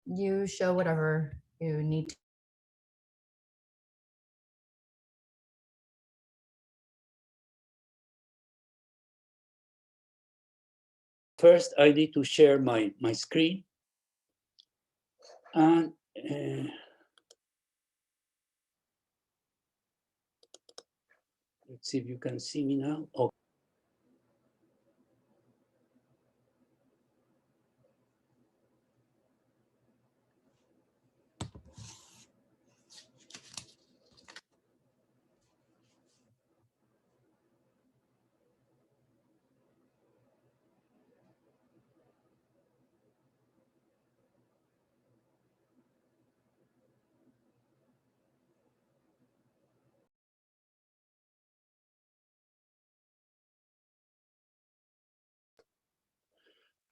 You show whatever you need to show. First, I need to share my screen. And let's see if you can see me now. Okay.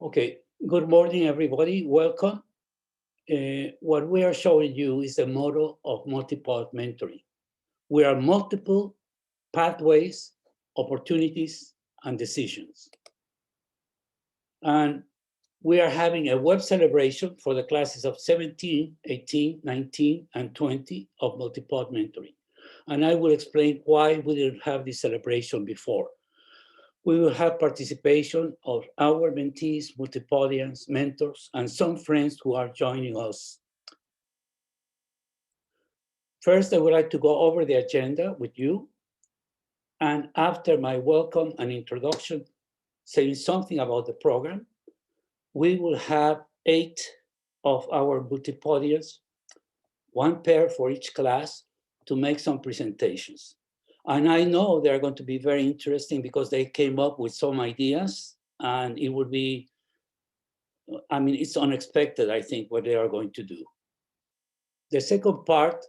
Okay, good morning, everybody. Welcome. What we are showing you is the model of multi-pod mentoring. We are multiple pathways, opportunities, and decisions. And we are having a web celebration for the classes of 17, 18, 19, and 20 of multi-pod mentoring. And I will explain why we didn't have this celebration before. We will have participation of our mentees, multipodians, mentors, and some friends who are joining us. First, I would like to go over the agenda with you. And after my welcome and introduction, saying something about the program, we will have 8 of our multipodians, 1 pair for each class, to make some presentations. And I know they're going to be very interesting because they came up with some ideas, and it would be, I mean, it's unexpected, I think, what they are going to do. The second part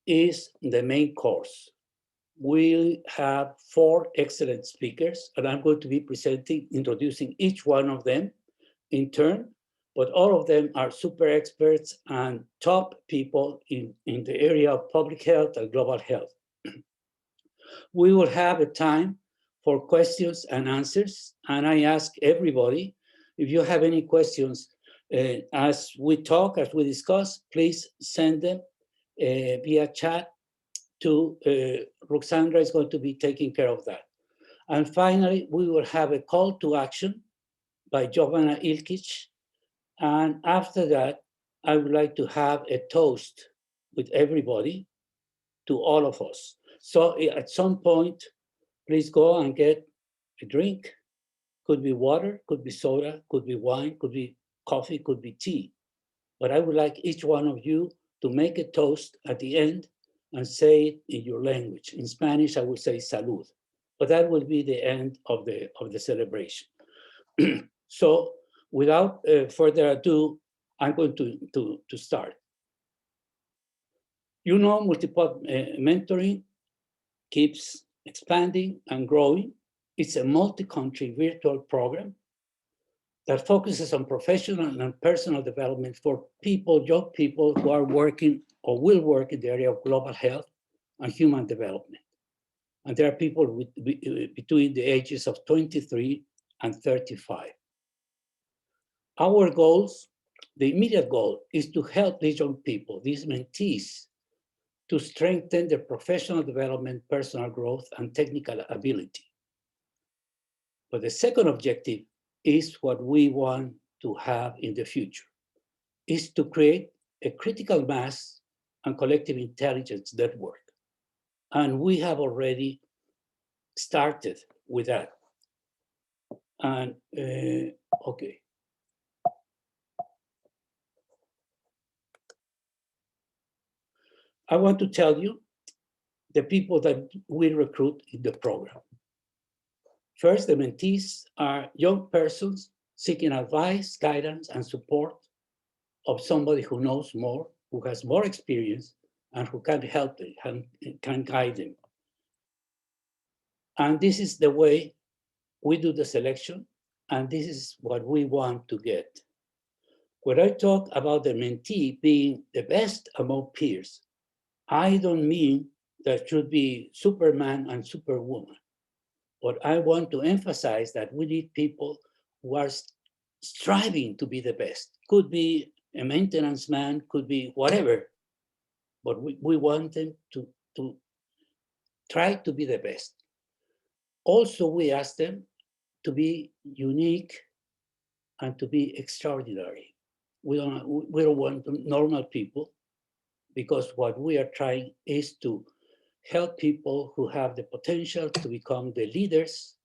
is the main course. We have 4 excellent speakers, and I'm going to be presenting, introducing each one of them in turn, but all of them are super experts and top people in the area of public health and global health. We will have a time for questions and answers, and I ask everybody, if you have any questions, as we talk, as we discuss, please send them via chat to Roxandra is going to be taking care of that. And finally, we will have a call to action by Jovana Ilkic. And after that, I would like to have a toast with everybody, to all of us. So at some point, please go and get a drink. Could be water, could be soda, could be wine, could be coffee, could be tea. But I would like each one of you to make a toast at the end and say it in your language. In Spanish, I would say salud. But that will be the end of the celebration. So without further ado, I'm going to start. You know, multi-pod mentoring keeps expanding and growing. It's a multi-country virtual program that focuses on professional and personal development for people, young people who are working or will work in the area of global health and human development. And there are people between the ages of 23 and 35. Our goals, the immediate goal, is to help these young people, these mentees, to strengthen their professional development, personal growth, and technical ability. But the second objective is what we want to have in the future, is to create a critical mass and collective intelligence network. And we have already started with that. And okay. I want to tell you the people that we recruit in the program. First, the mentees are young persons seeking advice, guidance, and support of somebody who knows more, who has more experience, and who can help them, can guide them. And this is the way we do the selection, and this is what we want to get. When I talk about the mentee being the best among peers, I don't mean there should be Superman and Superwoman. But I want to emphasize that we need people who are striving to be the best. Could be a maintenance man could be whatever, but we want them to try to be the best. Also, we ask them to be unique and to be extraordinary. We don't want normal people, because what we are trying is to help people who have the potential to become the leaders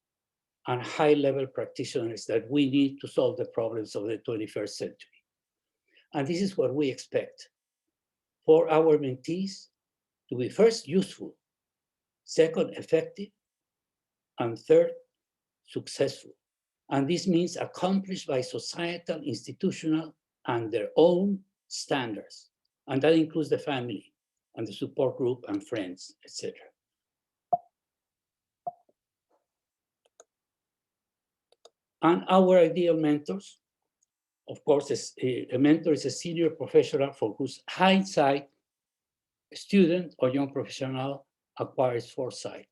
and high-level practitioners that we need to solve the problems of the 21st century. And this is what we expect for our mentees to be first useful, second effective, and third successful. And this means accomplished by societal, institutional, and their own standards. And that includes the family and the support group and friends, etc. And our ideal mentors, of course, a mentor is a senior professional for whose hindsight a student or young professional acquires foresight.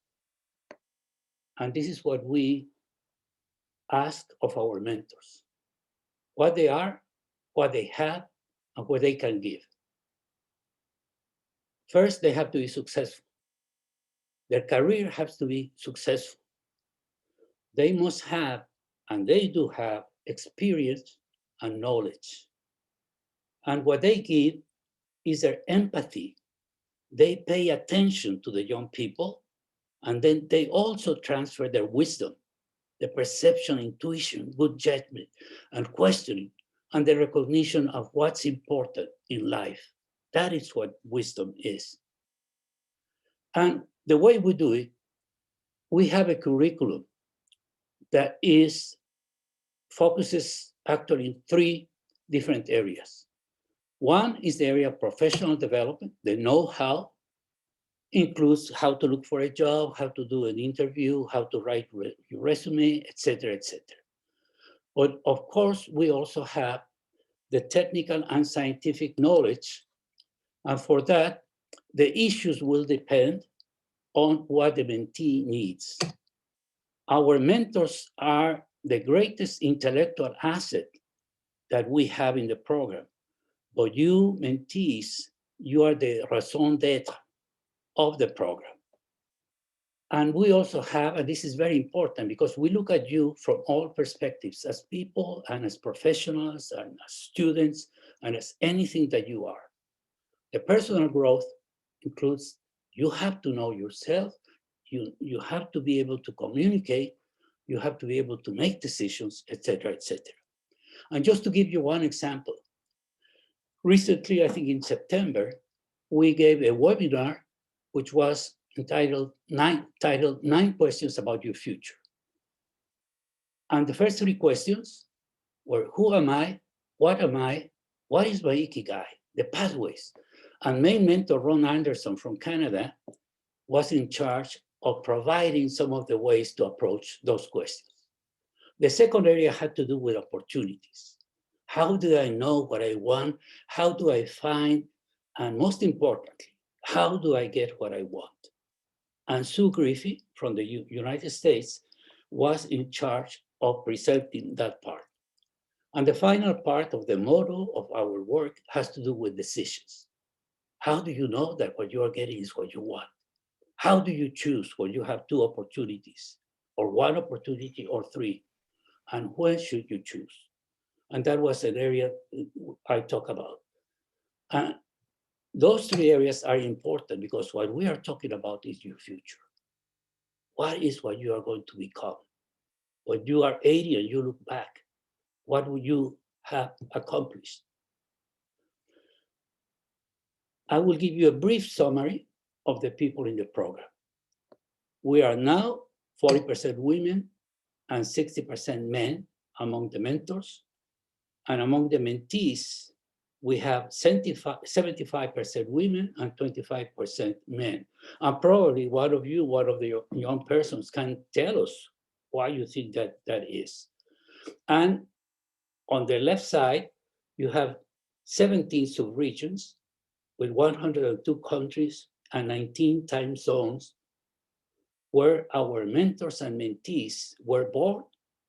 And this is what we ask of our mentors: what they are, what they have, and what they can give. First, they have to be successful. Their career has to be successful. They must have, and they do have, experience and knowledge. And what they give is their empathy. They pay attention to the young people, and then they also transfer their wisdom, the perception, intuition, good judgment, and questioning, and the recognition of what's important in life. That is what wisdom is. And the way we do it, we have a curriculum that focuses actually in 3 different areas. One is the area of professional development. The know-how includes how to look for a job, how to do an interview, how to write your resume, etc., etc. But of course, we also have the technical and scientific knowledge. And for that, the issues will depend on what the mentee needs. Our mentors are the greatest intellectual asset that we have in the program. But you mentees, you are the raison d'etre of the program. And we also have, and this is very important because we look at you from all perspectives, as people and as professionals and as students and as anything that you are. The personal growth includes you have to know yourself, you have to be able to communicate, you have to be able to make decisions, etc., etc. And just to give you one example, recently, I think in September, we gave a webinar which was entitled Nine Questions About Your Future. And the first 3 questions were, who am I? What is my ikigai? The pathways. And main mentor Ron Anderson from Canada was in charge of providing some of the ways to approach those questions. The second area had to do with opportunities. How do I know what I want? How do I find? And most importantly, how do I get what I want? And Sue Griffey from the United States was in charge of presenting that part. And the final part of the model of our work has to do with decisions. How do you know that what you are getting is what you want? How do you choose when you have 2 opportunities, or 1 opportunity, or 3? And when should you choose? And that was an area I talk about. And those 3 areas are important because what we are talking about is your future. What is what you are going to become? When you are 80 and you look back, what will you have accomplished? I will give you a brief summary of the people in the program. We are now 40% women and 60% men among the mentors. And among the mentees, we have 75% women and 25% men. And probably one of the young persons can tell us why you think that is. And on the left side, you have 17 subregions with 102 countries and 19 time zones where our mentors and mentees were born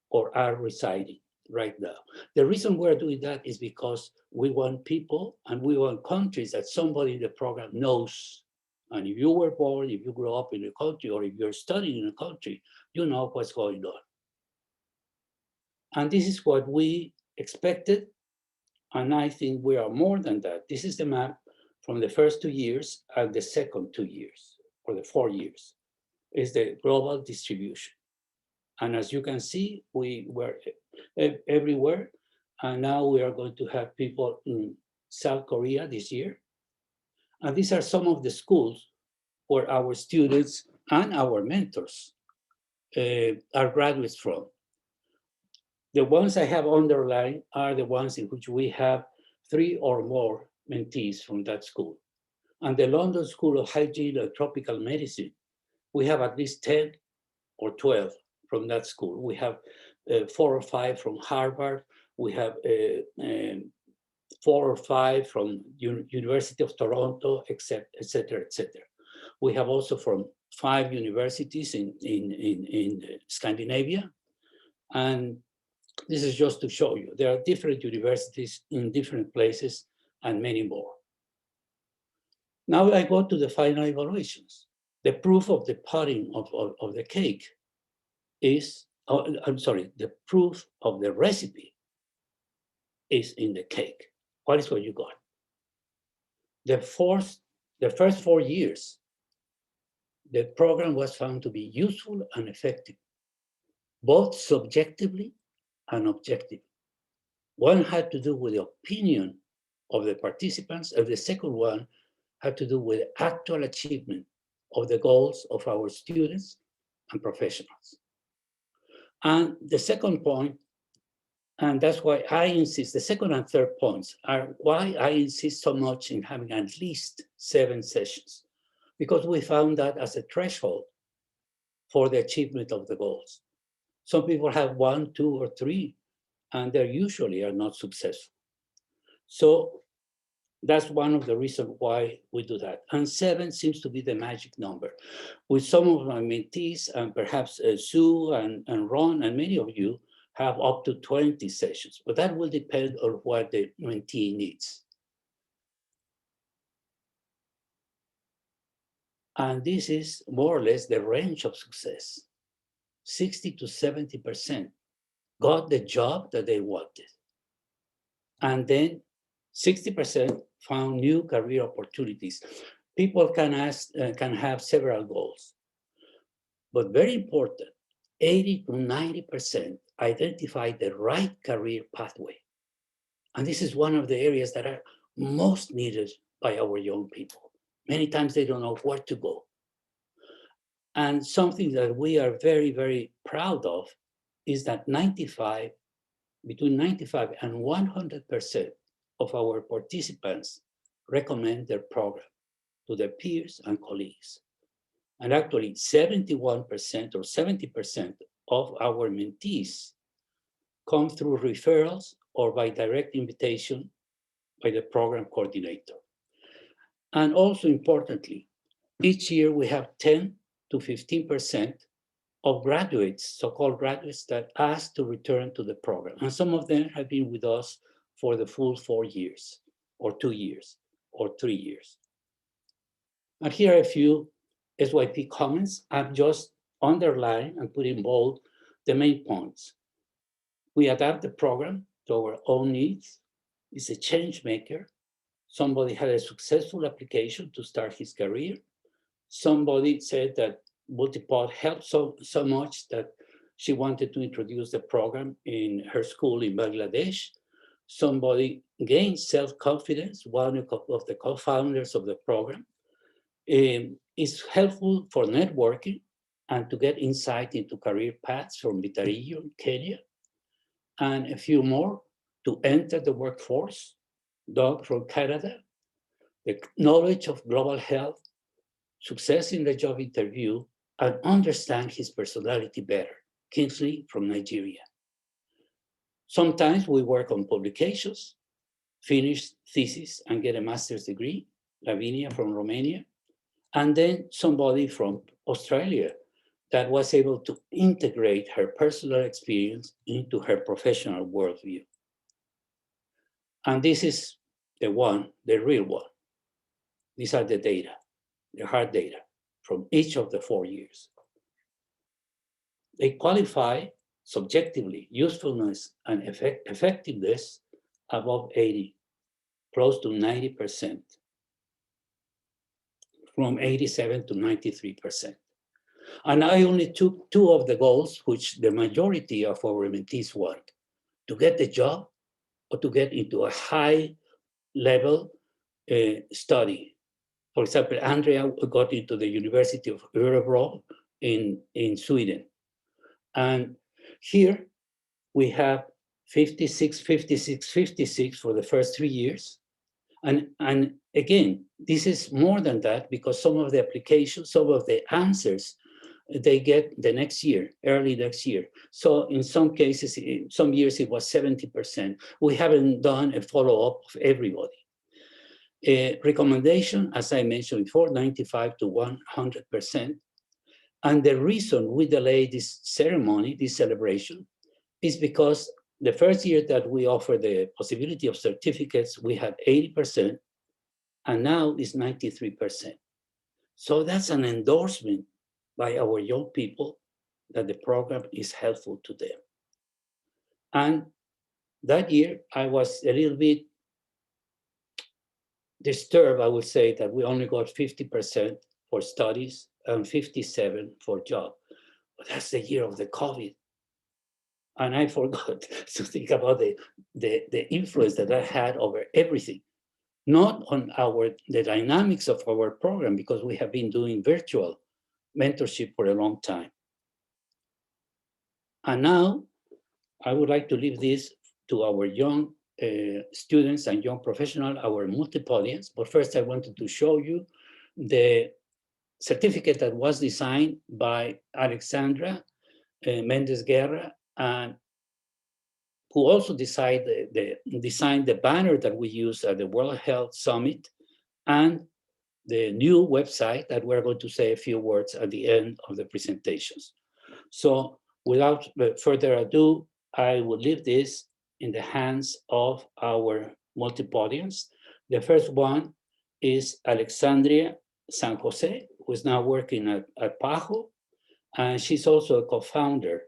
or are residing. right now. The reason we're doing that is because we want people and we want countries that somebody in the program knows. And if you were born, if you grew up in a country, or if you're studying in a country, you know what's going on. And this is what we expected. And I think we are more than that. This is the map from the first 2 years and the second 2 years, or the 4 years, is the global distribution. And as you can see, we were everywhere. And now we are going to have people in South Korea this year. And these are some of the schools where our students and our mentors are graduates from. The ones I have underlined are the ones in which we have 3 or more mentees from that school. And the London School of Hygiene and Tropical Medicine, we have at least 10 or 12 from that school. We have 4 or 5 from Harvard. We have 4 or 5 from University of Toronto, et cetera, et cetera. We have also from 5 universities in Scandinavia. And this is just to show you, there are different universities in different places and many more. Now I go to the final evaluations. The proof of the pudding of the cake is, the proof of the recipe is in the cake. What is what you got? The first 4 years, the program was found to be useful and effective, both subjectively and objectively. One had to do with the opinion of the participants, and the second one had to do with the actual achievement of the goals of our students and professionals. And the second point, and that's why I insist, the second and third points are why I insist so much in having at least 7 sessions, because we found that as a threshold for the achievement of the goals. Some people have 1, 2, or 3, and they usually are not successful. So that's one of the reasons why we do that. And 7 seems to be the magic number. With some of my mentees, and perhaps Sue and Ron and many of you have up to 20 sessions, but that will depend on what the mentee needs. And this is more or less the range of success. 60 to 70% got the job that they wanted. And then 60% found new career opportunities. People can have several goals, but very important, 80 to 90% identify the right career pathway. And this is one of the areas that are most needed by our young people. Many times they don't know where to go. And something that we are very, very proud of is that between 95 and 100% of our participants recommend their program to their peers and colleagues. And actually 71% or 70% of our mentees come through referrals or by direct invitation by the program coordinator. And also importantly, each year we have 10 to 15% of graduates, so-called graduates, that ask to return to the program. And some of them have been with us for the full 4 years, or 2 years, or 3 years. And here are a few SYP comments. I've just underlined and put in bold the main points. We adapt the program to our own needs. It's a change maker. Somebody had a successful application to start his career. Somebody said that MultiPOD helped so much that she wanted to introduce the program in her school in Bangladesh. Somebody gained self-confidence, one of the co-founders of the program. It's helpful for networking and to get insight into career paths from Bitarillo in Kenya, and a few more to enter the workforce. Doug from Canada, the knowledge of global health, success in the job interview, and understand his personality better. Kingsley from Nigeria. Sometimes we work on publications, finish thesis and get a master's degree, Lavinia from Romania, and then somebody from Australia that was able to integrate her personal experience into her professional worldview. And this is the one, the real one. These are the data, the hard data from each of the 4 years. They qualify subjectively usefulness and effectiveness above 80, close to 90%, from 87 to 93%. And I only took 2 of the goals, which the majority of our mentees want: to get the job or to get into a high level study. For example, Andrea got into the University of Örebro in Sweden. And here we have 56, 56, 56 for the first 3 years. And again, this is more than that because some of the applications, some of the answers, they get the next year, early next year. So in some cases, in some years it was 70%. We haven't done a follow-up of everybody. Recommendation, as I mentioned before, 95 to 100%. And the reason we delay this ceremony, this celebration, is because the first year that we offer the possibility of certificates, we had 80%, and now it's 93%. So that's an endorsement by our young people that the program is helpful to them. And that year, I was a little bit disturbed, I would say, that we only got 50% for studies and 57 for job. But that's the year of the COVID. And I forgot to think about the influence that that had over everything, not on the dynamics of our program, because we have been doing virtual mentorship for a long time. And now I would like to leave this to our young students and young professionals, our MultiPODians. But first I wanted to show you the certificate that was designed by Alexandra Mendez Guerra, and who also designed the banner that we use at the World Health Summit and the new website that we're going to say a few words at the end of the presentations. So without further ado, I will leave this in the hands of our MultiPODians. The first one is Alexandria San Jose, who is now working at PAHO, and she's also a co-founder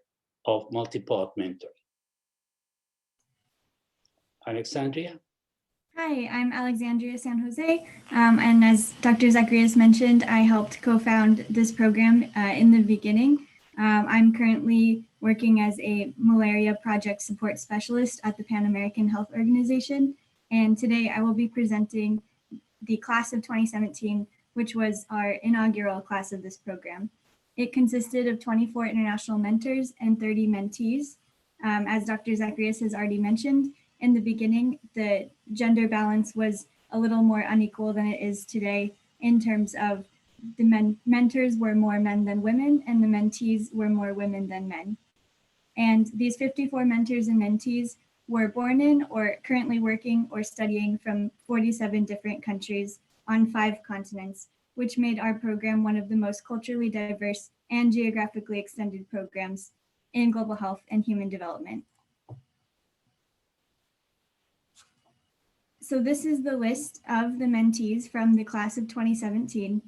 of MultiPOD Mentoring. Alexandria? Hi, I'm Alexandria San Jose, and as Dr. Zacharias mentioned, I helped co-found this program in the beginning. I'm currently working as a malaria project support specialist at the Pan American Health Organization, and today I will be presenting the class of 2017, which was our inaugural class of this program. It consisted of 24 international mentors and 30 mentees. As Dr. Zacharias has already mentioned, in the beginning, the gender balance was a little more unequal than it is today in terms of the mentors were more men than women and the mentees were more women than men. And these 54 mentors and mentees were born in or currently working or studying from 47 different countries on 5 continents, which made our program one of the most culturally diverse and geographically extended programs in global health and human development. So this is the list of the mentees from the class of 2017.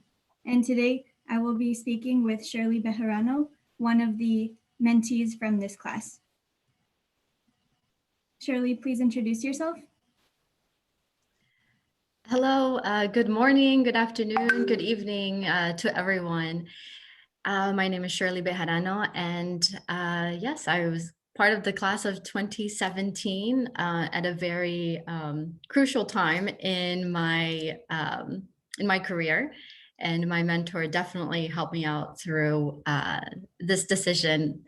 And today I will be speaking with Shirley Bejarano, one of the mentees from this class. Shirley, please introduce yourself. Hello, good morning, good afternoon, good evening to everyone. My name is Shirley Bejarano, and yes, I was part of the class of 2017 at a very crucial time in my career, and my mentor definitely helped me out through this decision.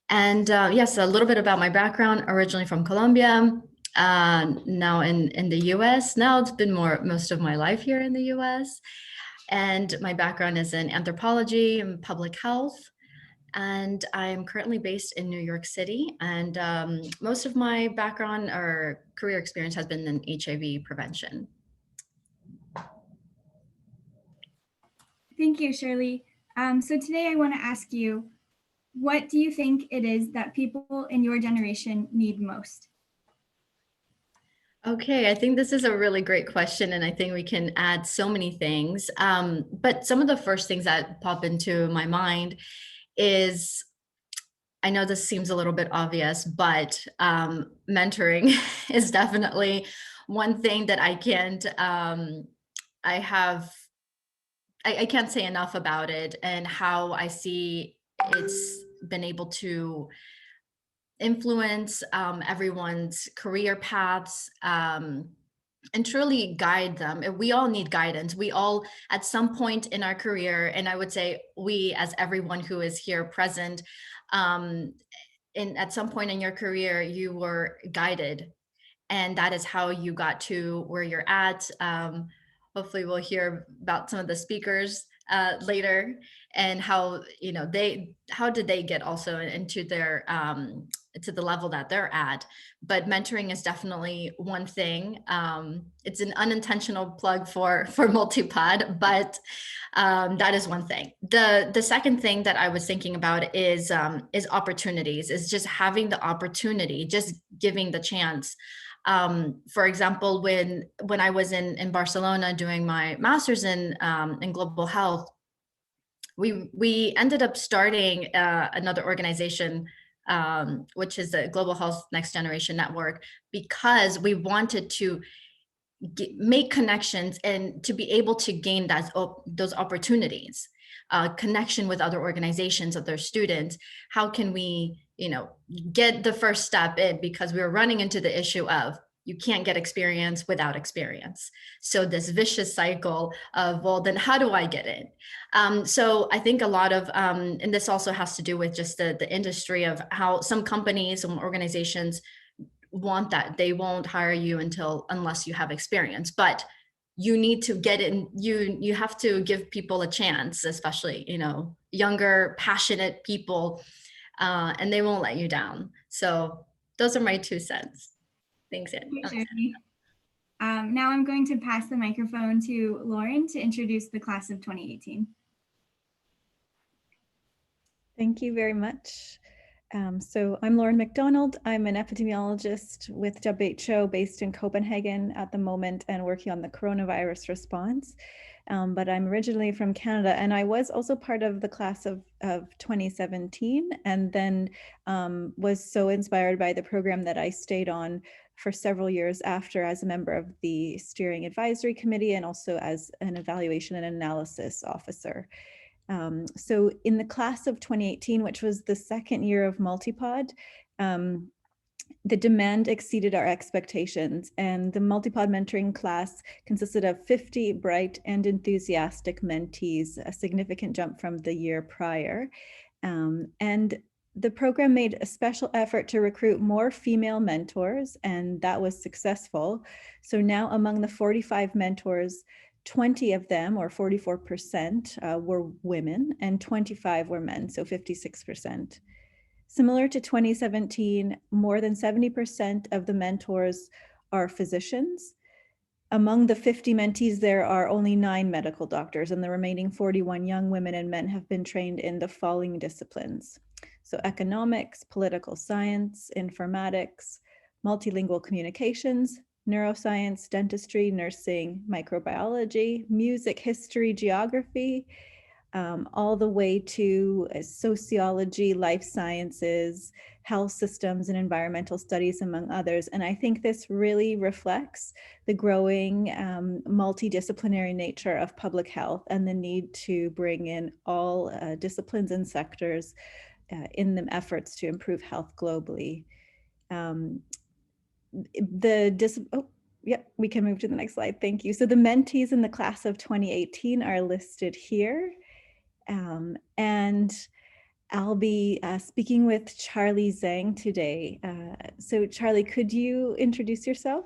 And yes, a little bit about my background. Originally from Colombia, now in the US. Now it's been most of my life here in the US. And my background is in anthropology and public health. And I'm currently based in New York City. And most of my background or career experience has been in HIV prevention. Thank you, Shirley. So today I want to ask you, what do you think it is that people in your generation need most? Okay, I think this is a really great question, and I think we can add so many things. But some of the first things that pop into my mind is, I know this seems a little bit obvious, but mentoring is definitely one thing that I have, I can't say enough about it, and how I see it's been able to influence everyone's career paths, and truly guide them. And we all need guidance. We all, at some point in our career, and I would say we, as everyone who is here present, um, at some point in your career, you were guided, and that is how you got to where you're at. Hopefully, we'll hear about some of the speakers later, and how, you know, how did they get also into their to the level that they're at. But mentoring is definitely one thing. It's an unintentional plug for MultiPOD, but that is one thing. The second thing that I was thinking about is opportunities, is just having the opportunity, just giving the chance. For example, when I was in Barcelona doing my master's in global health, we ended up starting another organization, which is the Global Health Next Generation Network, because we wanted to make connections and to be able to gain those opportunities, connection with other organizations, other students. How can we, you know, get the first step in, because we were running into the issue of, you can't get experience without experience. So this vicious cycle of, well, then how do I get in? So I think a lot of, and this also has to do with just the industry of how some companies and organizations want that. They won't hire you unless you have experience, but you need to get in. You have to give people a chance, especially, you know, younger, passionate people, and they won't let you down. So those are my 2 cents. Thanks, Shirley. Now I'm going to pass the microphone to Lauren to introduce the class of 2018. Thank you very much. So I'm Lauren McDonald. I'm an epidemiologist with WHO based in Copenhagen at the moment and working on the coronavirus response. But I'm originally from Canada, and I was also part of the class of 2017, and then was so inspired by the program that I stayed on for several years after, as a member of the steering advisory committee and also as an evaluation and analysis officer. So in the class of 2018, which was the second year of MultiPOD, the demand exceeded our expectations, and the MultiPOD mentoring class consisted of 50 bright and enthusiastic mentees, a significant jump from the year prior. And the program made a special effort to recruit more female mentors, and that was successful. So now among the 45 mentors, 20 of them, or 44%, were women, and 25 were men, so 56%. Similar to 2017, more than 70% of the mentors are physicians. Among the 50 mentees, there are only 9 medical doctors, and the remaining 41 young women and men have been trained in the following disciplines. So economics, political science, informatics, multilingual communications, neuroscience, dentistry, nursing, microbiology, music, history, geography, all the way to sociology, life sciences, health systems, and environmental studies, among others. And I think this really reflects the growing multidisciplinary nature of public health and the need to bring in all disciplines and sectors in the efforts to improve health globally. We can move to the next slide. Thank you. So the mentees in the class of 2018 are listed here. And I'll be speaking with Charlie Zhang today. So Charlie, could you introduce yourself?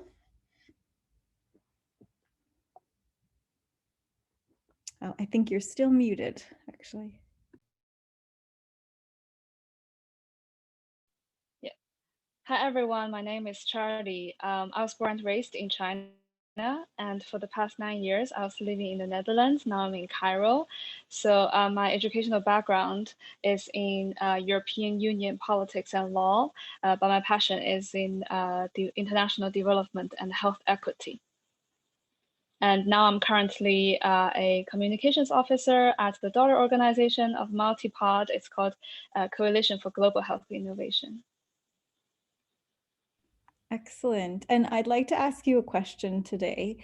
Oh, I think you're still muted, actually. Yeah. Hi, everyone. My name is Charlie. I was born and raised in China, and for the past 9 years, I was living in the Netherlands. Now I'm in Cairo. So my educational background is in European Union politics and law, but my passion is in the international development and health equity. And now I'm currently a communications officer at the daughter organization of MultiPOD. It's called Coalition for Global Health Innovation. Excellent. And I'd like to ask you a question today.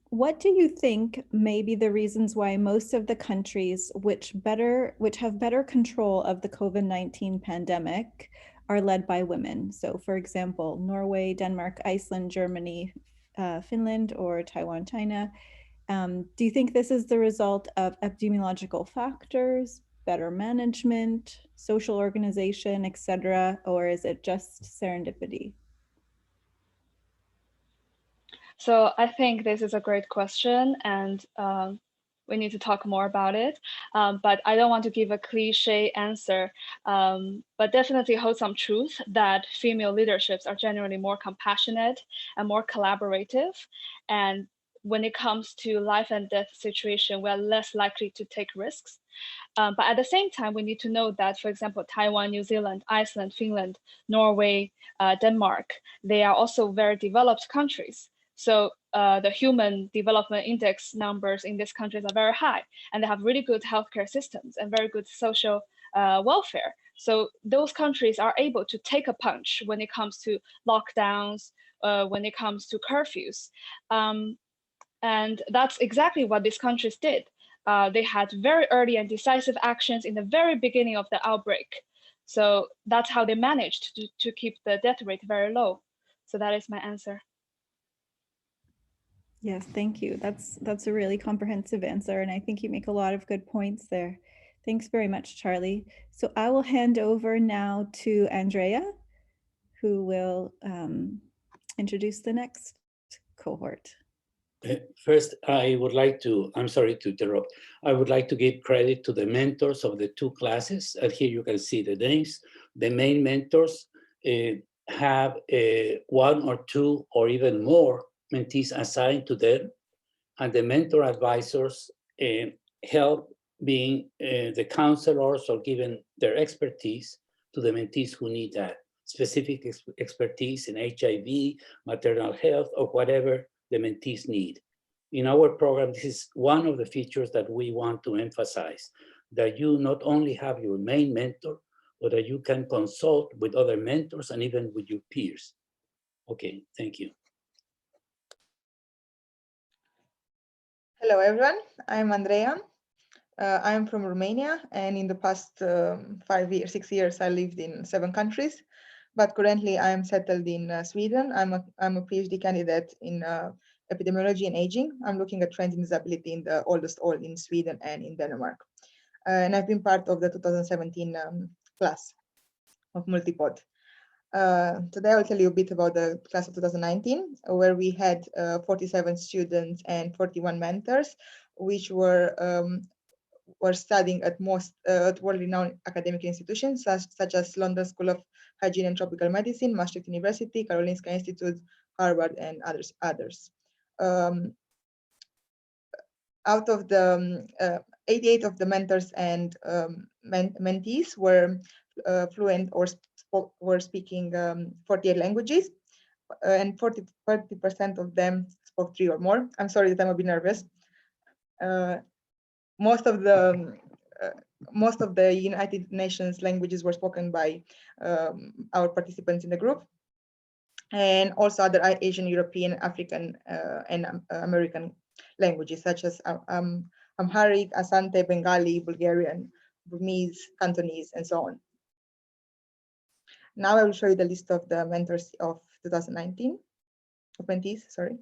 What do you think may be the reasons why most of the countries which have better control of the COVID-19 pandemic are led by women? So for example, Norway, Denmark, Iceland, Germany, Finland, or Taiwan, China. Do you think this is the result of epidemiological factors, better management, social organization, etc., or is it just serendipity? So I think this is a great question, and we need to talk more about it. But I don't want to give a cliche answer, but definitely hold some truth that female leaderships are generally more compassionate and more collaborative. And when it comes to life and death situation, we are less likely to take risks. But at the same time, we need to know that, for example, Taiwan, New Zealand, Iceland, Finland, Norway, Denmark, they are also very developed countries. So the human development index numbers in these countries are very high, and they have really good healthcare systems and very good social welfare. So those countries are able to take a punch when it comes to lockdowns, when it comes to curfews. And that's exactly what these countries did. They had very early and decisive actions in the very beginning of the outbreak. So that's how they managed to keep the death rate very low. So that is my answer. Yes, thank you. That's a really comprehensive answer, and I think you make a lot of good points there. Thanks very much, Charlie. So I will hand over now to Andrea, who will introduce the next cohort. First, I'm sorry to interrupt. I would like to give credit to the mentors of the two classes. And here you can see the names. The main mentors have one or two or even more mentees assigned to them. And the mentor advisors help being the counselors or giving their expertise to the mentees who need that specific expertise in HIV, maternal health, or whatever the mentees need. In our program, this is one of the features that we want to emphasize, that you not only have your main mentor, but that you can consult with other mentors and even with your peers. Okay, thank you. Hello, everyone. I'm Andrea. I'm from Romania, and in the past 6 years, I lived in 7 countries. But currently, I'm settled in Sweden. I'm a PhD candidate in epidemiology and aging. I'm looking at trends in disability in the oldest old in Sweden and in Denmark. And I've been part of the 2017 class of MultiPOD. Today I'll tell you a bit about the class of 2019, where we had 47 students and 41 mentors, which were studying at most world-renowned academic institutions such as London School of Hygiene and Tropical Medicine, Maastricht University, Karolinska Institute, Harvard, and others. Out of the 88 of the mentors and mentees were fluent or were speaking 48 languages, and 40% of them spoke 3 or more. I'm sorry that I'm a bit nervous. Most of the United Nations languages were spoken by our participants in the group, and also other Asian, European, African, and American languages such as Amharic, Asante, Bengali, Bulgarian, Burmese, Cantonese, and so on. Now I will show you the list of the mentors of 2019, of mentees, sorry.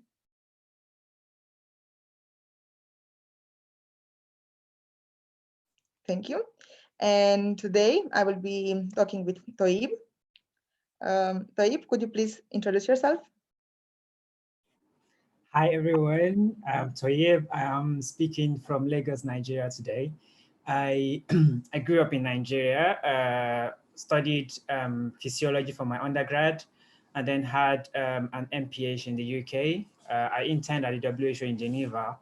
Thank you. And today I will be talking with Toib. Toib, could you please introduce yourself? Hi everyone, I'm Toib. I'm speaking from Lagos, Nigeria today. I grew up in Nigeria, studied physiology for my undergrad, and then had an MPH in the UK I interned at the WHO in Geneva,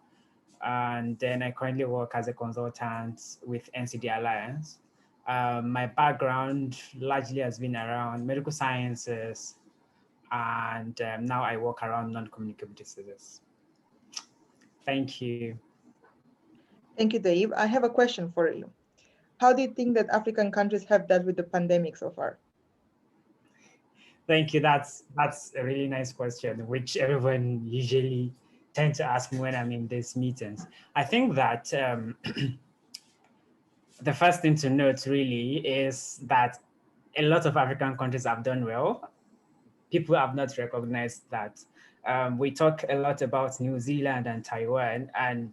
and then I currently work as a consultant with NCD Alliance. My background largely has been around medical sciences, and now I work around non-communicable diseases. Thank you. Thank you, Dave. I have a question for you. How do you think that African countries have dealt with the pandemic so far? Thank you. That's a really nice question, which everyone usually tend to ask me when I'm in these meetings. I think that the first thing to note really is that a lot of African countries have done well. People have not recognized that. We talk a lot about New Zealand and Taiwan, and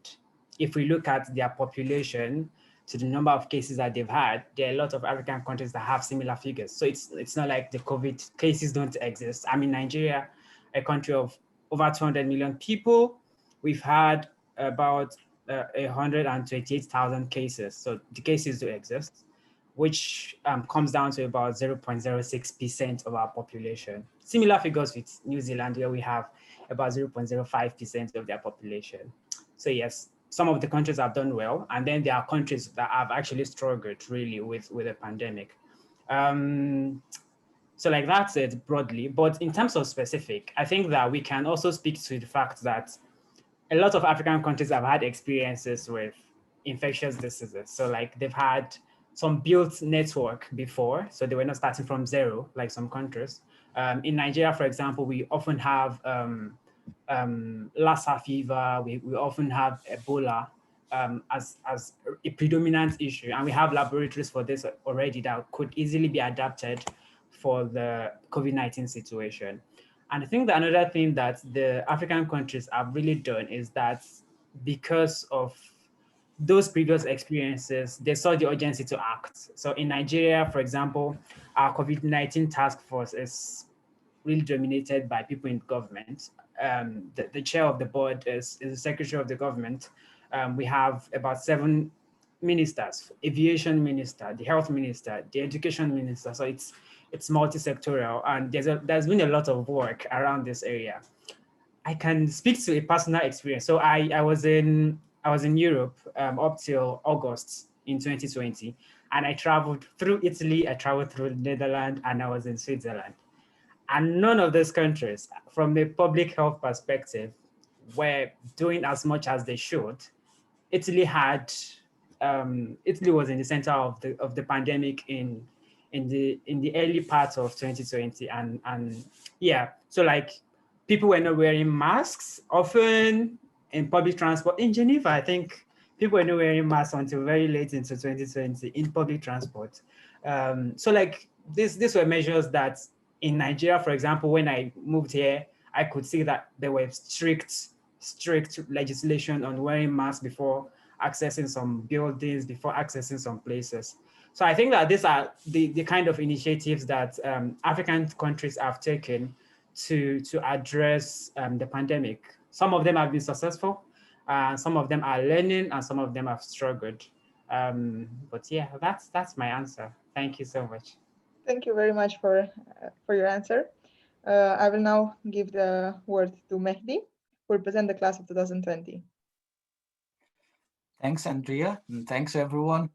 if we look at their population to the number of cases that they've had, there are a lot of African countries that have similar figures. So it's not like the COVID cases don't exist. I mean, Nigeria, a country of over 200 million people, we've had about 128,000 cases. So the cases do exist, which comes down to about 0.06% of our population. Similar figures with New Zealand, where we have about 0.05% of their population. So yes, some of the countries have done well, and then there are countries that have actually struggled really with the pandemic. So like that's it broadly, but in terms of specific, I think that we can also speak to the fact that a lot of African countries have had experiences with infectious diseases. So like they've had some built network before, so they were not starting from zero like some countries. In Nigeria, for example, we often have Lassa fever, we often have Ebola as a predominant issue, and we have laboratories for this already that could easily be adapted for the COVID-19 situation. And I think that another thing that the African countries have really done is that because of those previous experiences, they saw the urgency to act. So in Nigeria, for example, our COVID-19 task force is really dominated by people in government. The chair of the board is the secretary of the government. We have about 7 ministers: aviation minister, the health minister, the education minister. So it's multi-sectoral, and there's been a lot of work around this area. I can speak to a personal experience. So I was in Europe up till August in 2020, and I traveled through Italy, I traveled through Netherlands, and I was in Switzerland. And none of those countries, from a public health perspective, were doing as much as they should. Italy was in the center of the pandemic in the early part of 2020, and yeah, so like people were not wearing masks often in public transport. In Geneva, I think people were not wearing masks until very late into 2020 in public transport. So like these were measures that in Nigeria, for example, when I moved here, I could see that there were strict legislation on wearing masks before accessing some buildings, before accessing some places. So I think that these are the kind of initiatives that African countries have taken to address the pandemic. Some of them have been successful, some of them are learning, and some of them have struggled. But yeah, that's my answer. Thank you so much. Thank you very much for your answer. I will now give the word to Mehdi, who will present the class of 2020. Thanks, Andrea, and thanks, everyone.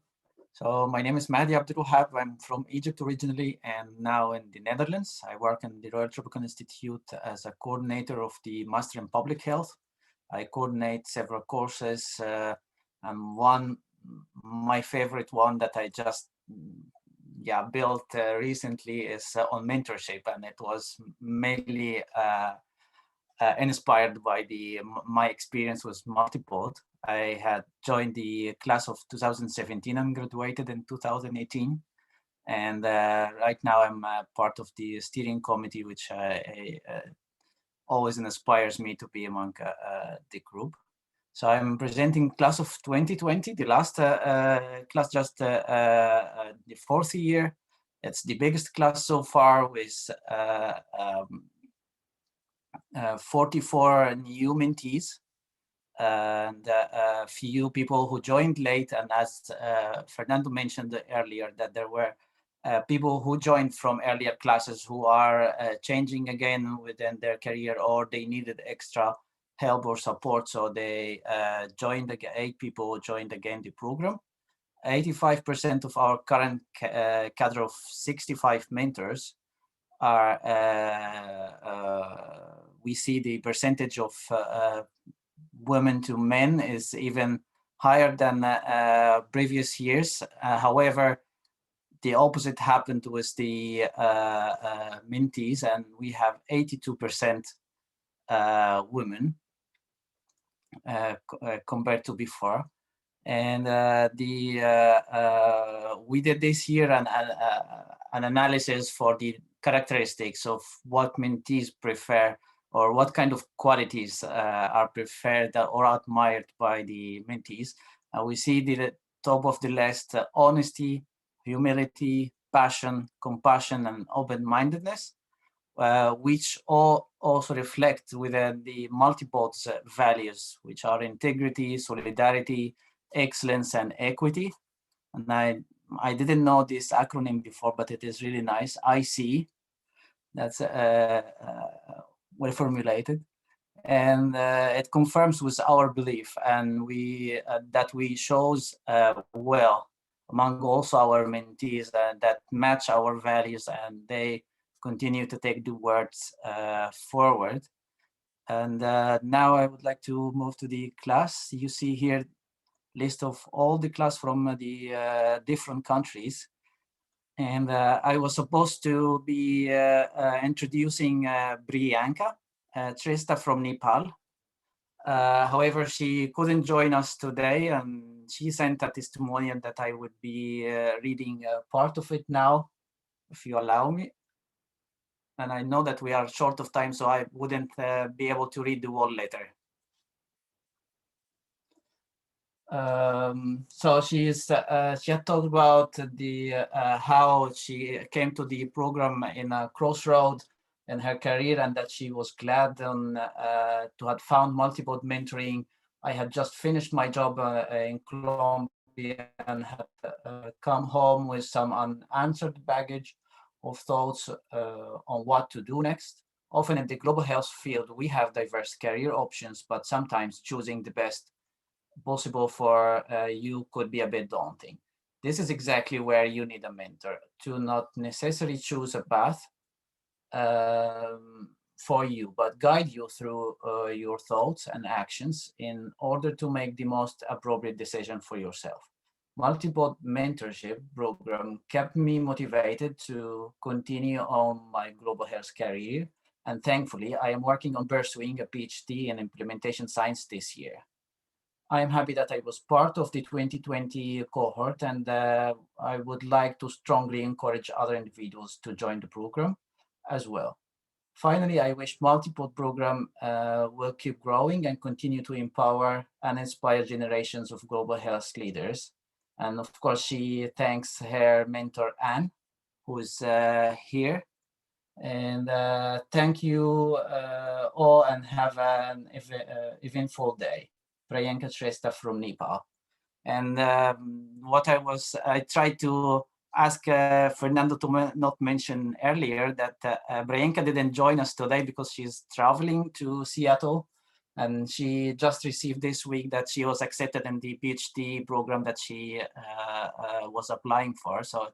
So my name is Mahdi Abdulwahab. I'm from Egypt originally and now in the Netherlands. I work in the Royal Tropical Institute as a coordinator of the Master in Public Health. I coordinate several courses, and my favorite one that I just built recently is on mentorship, and it was mainly inspired by my experience with MultiPOD. I had joined the class of 2017 and graduated in 2018. And right now I'm part of the steering committee, which always inspires me to be among the group. So I'm presenting class of 2020, the last class, just the 4th year. It's the biggest class so far with 44 new mentees and a few people who joined late. And as Fernando mentioned earlier, that there were people who joined from earlier classes who are changing again within their career, or they needed extra help or support. So they joined, 8 people joined again the program. 85% of our current cadre of 65 mentors are, we see the percentage of women to men is even higher than previous years. However, the opposite happened with the mentees, and we have 82% women compared to before. And we did this year an analysis for the characteristics of what mentees prefer, or what kind of qualities are preferred or admired by the mentees. We see the top of the list: honesty, humility, passion, compassion, and open-mindedness, which all also reflect within the MultiPOD's values, which are integrity, solidarity, excellence, and equity. And I didn't know this acronym before, but it is really nice. IC, that's well formulated. And it confirms with our belief, and that we shows well among also our mentees that match our values, and they continue to take the words forward. And now I would like to move to the class. You see here list of all the class from the different countries. And I was supposed to be introducing Priyanka Trista from Nepal. However, she couldn't join us today, and she sent a testimonial that I would be reading part of it now, if you allow me. And I know that we are short of time, so I wouldn't be able to read the whole letter. So she had talked about the how she came to the program in a crossroad in her career, and that she was glad to have found MultiPOD mentoring. I had just finished my job in Colombia and had come home with some unanswered baggage of thoughts on what to do next. Often in the global health field, we have diverse career options, but sometimes choosing the best possible for you could be a bit daunting. This is exactly where you need a mentor to not necessarily choose a path for you, but guide you through your thoughts and actions in order to make the most appropriate decision for yourself. MultiPOD mentorship program kept me motivated to continue on my global health career, and thankfully I am working on pursuing a PhD in implementation science this year. I am happy that I was part of the 2020 cohort, and I would like to strongly encourage other individuals to join the program as well. Finally, I wish MultiPOD program will keep growing and continue to empower and inspire generations of global health leaders. And of course, she thanks her mentor, Anne, who is here. And thank you all, and have an eventful day. Priyanka Trista from Nepal. And I tried to ask Fernando to not mention earlier that Priyanka didn't join us today because she's traveling to Seattle, and she just received this week that she was accepted in the PhD program that she was applying for. So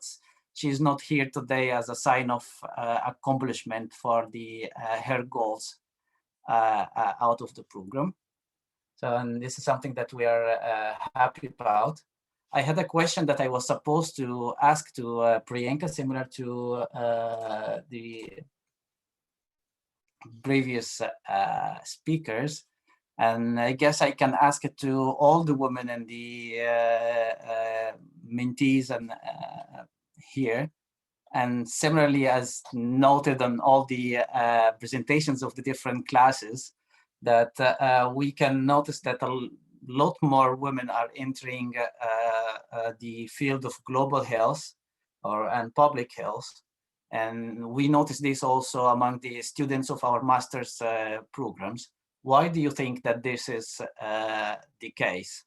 she's not here today as a sign of accomplishment for her goals out of the program. So, and this is something that we are happy about. I had a question that I was supposed to ask to Priyanka, similar to the previous speakers. And I guess I can ask it to all the women and the mentees and here. And similarly, as noted on all the presentations of the different classes, that we can notice that a lot more women are entering the field of global health and public health. And we notice this also among the students of our master's programs. Why do you think that this is the case?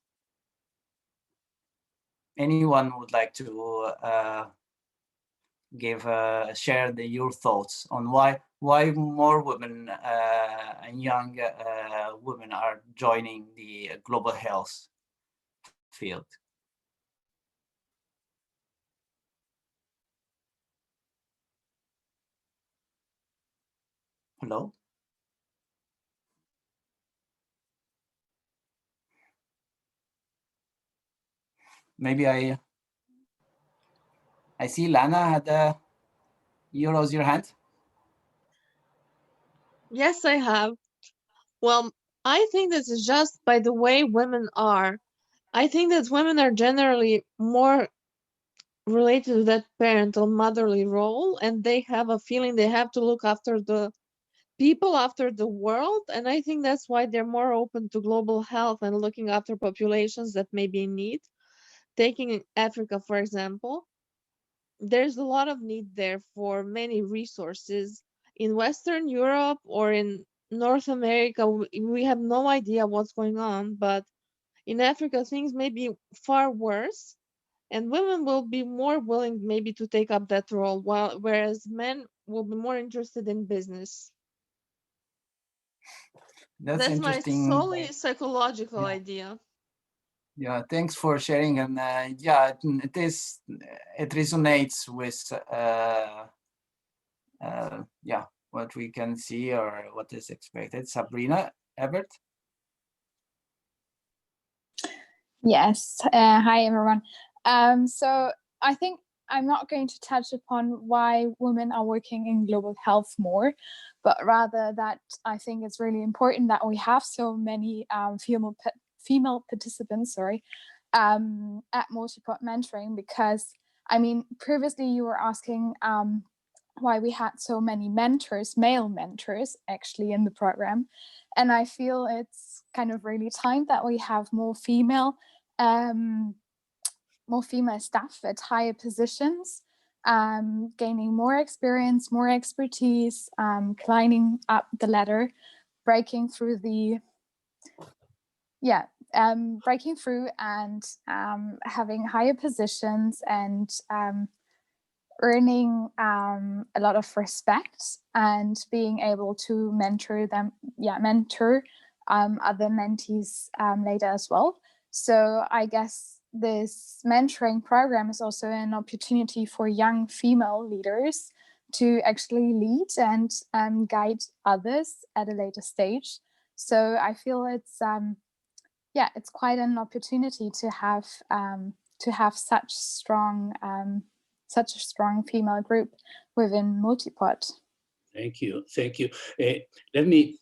Anyone would like to share your thoughts on why more women and young women are joining the global health field. Hello? Maybe I see Lana had you raise your hand. Yes, I have. Well, I think this is just by the way women are. I think that women are generally more related to that parental motherly role, and they have a feeling they have to look after the people, after the world. And I think that's why they're more open to global health and looking after populations that may be in need. Taking Africa, for example, there's a lot of need there for many resources. In Western Europe or in North America, we have no idea what's going on, but in Africa, things may be far worse, and women will be more willing maybe to take up that role, whereas men will be more interested in business. That's my interesting. solely psychological idea. Yeah, thanks for sharing. And yeah, it resonates with yeah, what we can see or what is expected. Sabrina Ebert. Yes. Hi, everyone. So I think I'm not going to touch upon why women are working in global health more, but rather that I think it's really important that we have so many female participants, at MultiPOD mentoring, because I mean, previously you were asking why we had so many mentors, male mentors, actually in the program. And I feel it's kind of really time that we have more female staff at higher positions, gaining more experience, more expertise, climbing up the ladder, breaking through and having higher positions and earning a lot of respect and being able to mentor other mentees later as well. So I guess this mentoring program is also an opportunity for young female leaders to actually lead and guide others at a later stage. So I feel it's quite an opportunity to have such a strong female group within MultiPOD. Thank you. Thank you. Let me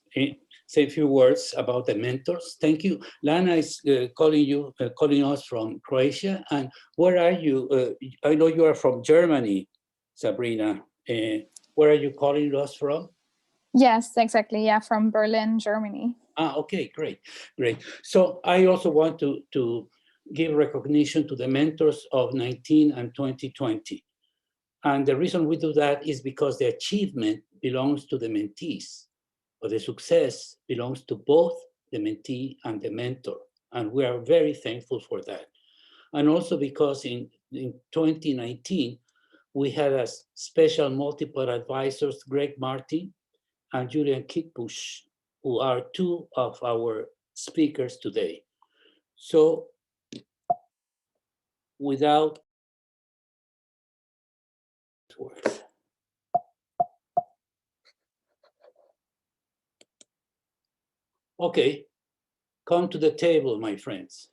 say a few words about the mentors. Thank you. Lana is calling us from Croatia. And where are you? I know you are from Germany, Sabrina. Where are you calling us from? Yes, exactly. Yeah, from Berlin, Germany. Okay, great. So I also want to give recognition to the mentors of 19 and 2020. And the reason we do that is because the achievement belongs to the mentees, but the success belongs to both the mentee and the mentor. And we are very thankful for that. And also because in 2019, we had as special MultiPOD advisors, Greg Martin and Julian Kickbush, who are two of our speakers today. So without works. Okay, come to the table, my friends.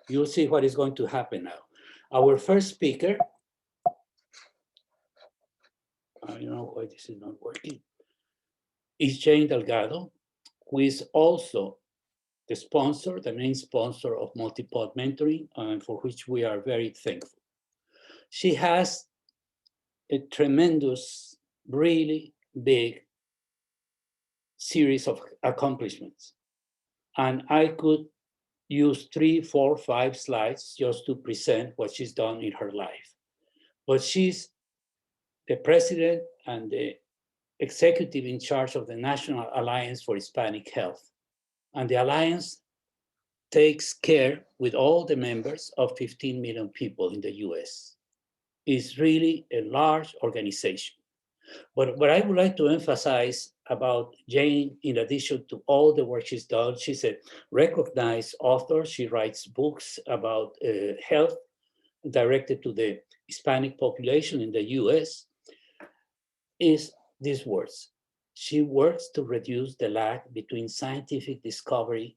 You'll see what is going to happen now. Our first speaker, I don't know why this is not working, is Jane Delgado, who is also the main sponsor of MultiPOD Mentoring, and for which we are very thankful. She has a tremendous, really big series of accomplishments. And I could use 3, 4, 5 slides just to present what she's done in her life. But she's the president and the executive in charge of the National Alliance for Hispanic Health. And the Alliance takes care with all the members of 15 million people in the US. is really a large organization. But what I would like to emphasize about Jane, in addition to all the work she's done, she's a recognized author. She writes books about health directed to the Hispanic population in the US, is these words. She works to reduce the lag between scientific discovery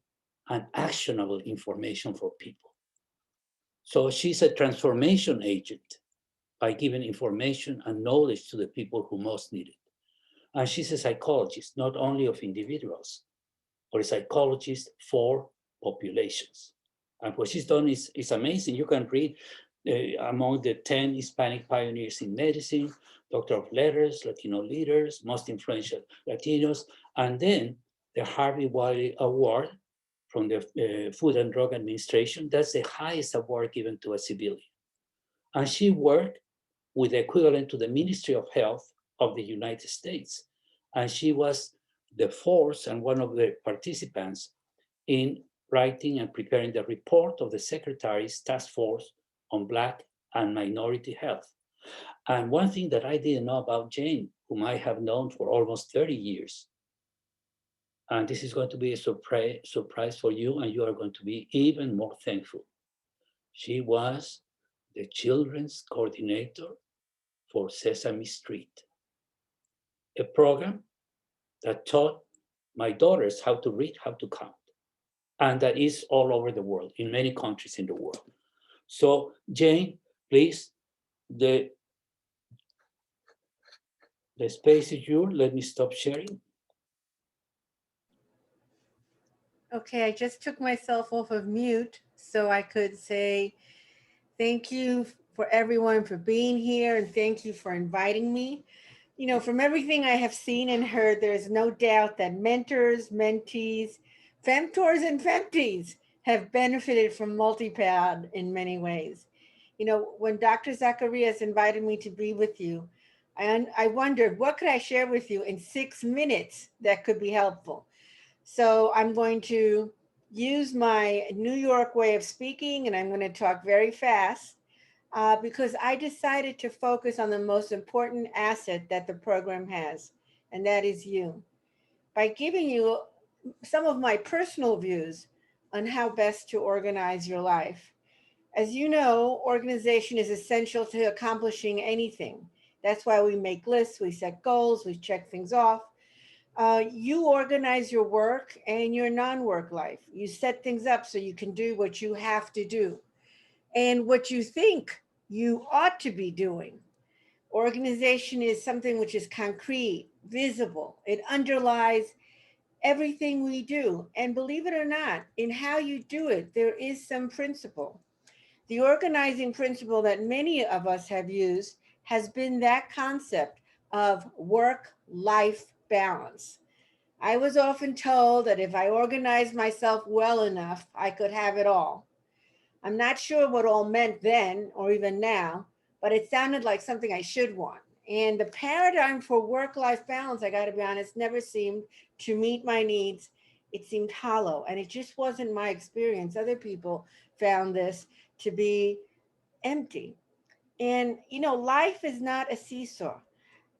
and actionable information for people. So she's a transformation agent by giving information and knowledge to the people who most need it. And she's a psychologist, not only of individuals, but a psychologist for populations. And what she's done is amazing. You can read among the 10 Hispanic pioneers in medicine, Doctor of Letters, Latino leaders, most influential Latinos, and then the Harvey Wiley Award from the Food and Drug Administration. That's the highest award given to a civilian. And she worked with the equivalent to the Ministry of Health of the United States. And she was the force and one of the participants in writing and preparing the report of the Secretary's Task Force on Black and Minority Health. And one thing that I didn't know about Jane, whom I have known for almost 30 years, and this is going to be a surprise for you, and you are going to be even more thankful. She was the children's coordinator for Sesame Street, a program that taught my daughters how to read, how to count. And that is all over the world, in many countries in the world. So Jane, please, the space is yours. Let me stop sharing. Okay, I just took myself off of mute so I could say thank you for everyone for being here and thank you for inviting me. You know, from everything I have seen and heard, there's no doubt that mentors, mentees, femtors, and femtees have benefited from MultiPOD in many ways. You know, when Dr. Zacharias invited me to be with you, I wondered what could I share with you in 6 minutes that could be helpful. So I'm going to use my New York way of speaking, and I'm going to talk very fast because I decided to focus on the most important asset that the program has, and that is you. By giving you some of my personal views on how best to organize your life. As you know, organization is essential to accomplishing anything. That's why we make lists, we set goals, we check things off. You organize your work and your non-work life. You set things up so you can do what you have to do and what you think you ought to be doing. Organization is something which is concrete, visible. It underlies everything we do. And believe it or not, in how you do it, there is some principle. The organizing principle that many of us have used has been that concept of work-life balance. I was often told that if I organized myself well enough, I could have it all. I'm not sure what all meant then or even now, but it sounded like something I should want. And the paradigm for work-life balance, I got to be honest, never seemed to meet my needs. It seemed hollow, and it just wasn't my experience. Other people found this to be empty. And, you know, life is not a seesaw.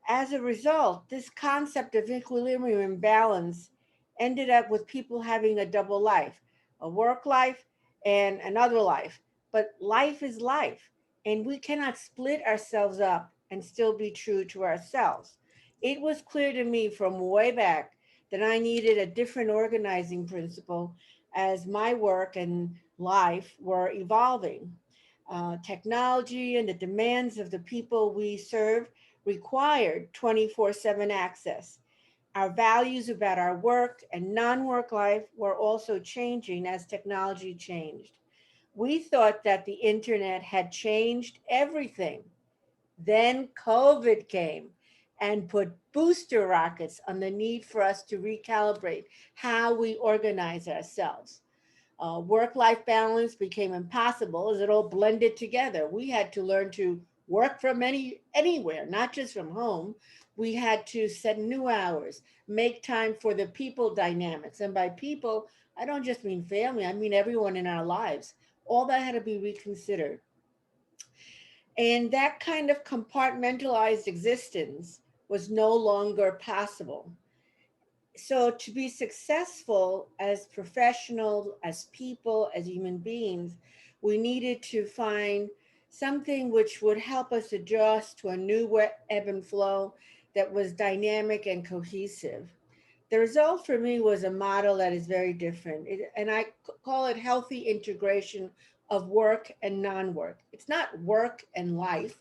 As a result, this concept of equilibrium and balance ended up with people having a double life, a work life and another life. But life is life, and we cannot split ourselves up and still be true to ourselves. It was clear to me from way back that I needed a different organizing principle as my work and life were evolving. Technology and the demands of the people we serve required 24/7 access. Our values about our work and non-work life were also changing as technology changed. We thought that the internet had changed everything. Then COVID came and put booster rockets on the need for us to recalibrate how we organize ourselves. Work-life balance became impossible as it all blended together. We had to learn to work from anywhere, not just from home. We had to set new hours, make time for the people dynamics. And by people, I don't just mean family, I mean everyone in our lives. All that had to be reconsidered. And that kind of compartmentalized existence was no longer possible. So to be successful as professionals, as people, as human beings, we needed to find something which would help us adjust to a new ebb and flow that was dynamic and cohesive. The result for me was a model that is very different. And I call it healthy integration of work and non-work. It's not work and life.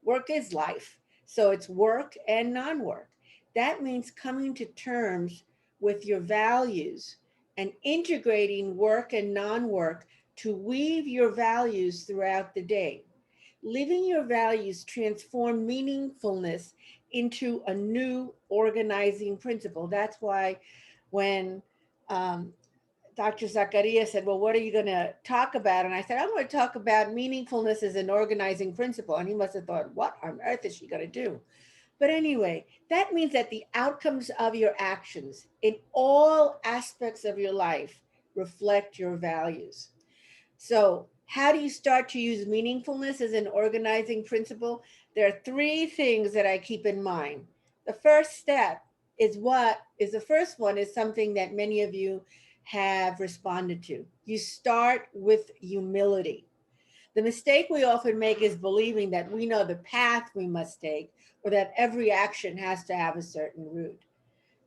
Work is life. So it's work and non-work. That means coming to terms with your values and integrating work and non-work to weave your values throughout the day. Living your values transform meaningfulness into a new organizing principle. That's why when Dr. Zakaria said, well, what are you going to talk about? And I said, I'm going to talk about meaningfulness as an organizing principle. And he must have thought, what on earth is she going to do? But anyway, that means that the outcomes of your actions in all aspects of your life reflect your values. So how do you start to use meaningfulness as an organizing principle? There are three things that I keep in mind. The first step is the first one is something that many of you have responded to. You start with humility. The mistake we often make is believing that we know the path we must take or that every action has to have a certain route.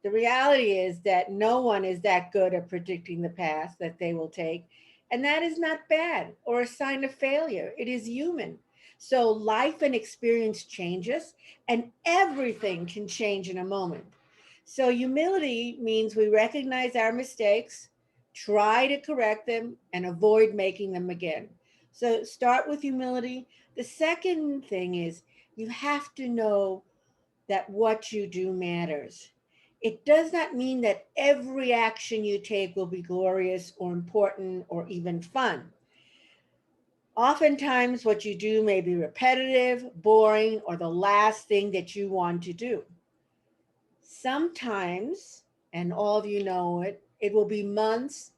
The reality is that no one is that good at predicting the path that they will take. And that is not bad or a sign of failure. It is human. So life and experience changes and everything can change in a moment. So humility means we recognize our mistakes, try to correct them, and avoid making them again. So start with humility. The second thing is you have to know that what you do matters. It does not mean that every action you take will be glorious or important or even fun. Oftentimes, what you do may be repetitive, boring, or the last thing that you want to do. Sometimes, and all of you know it, it will be months,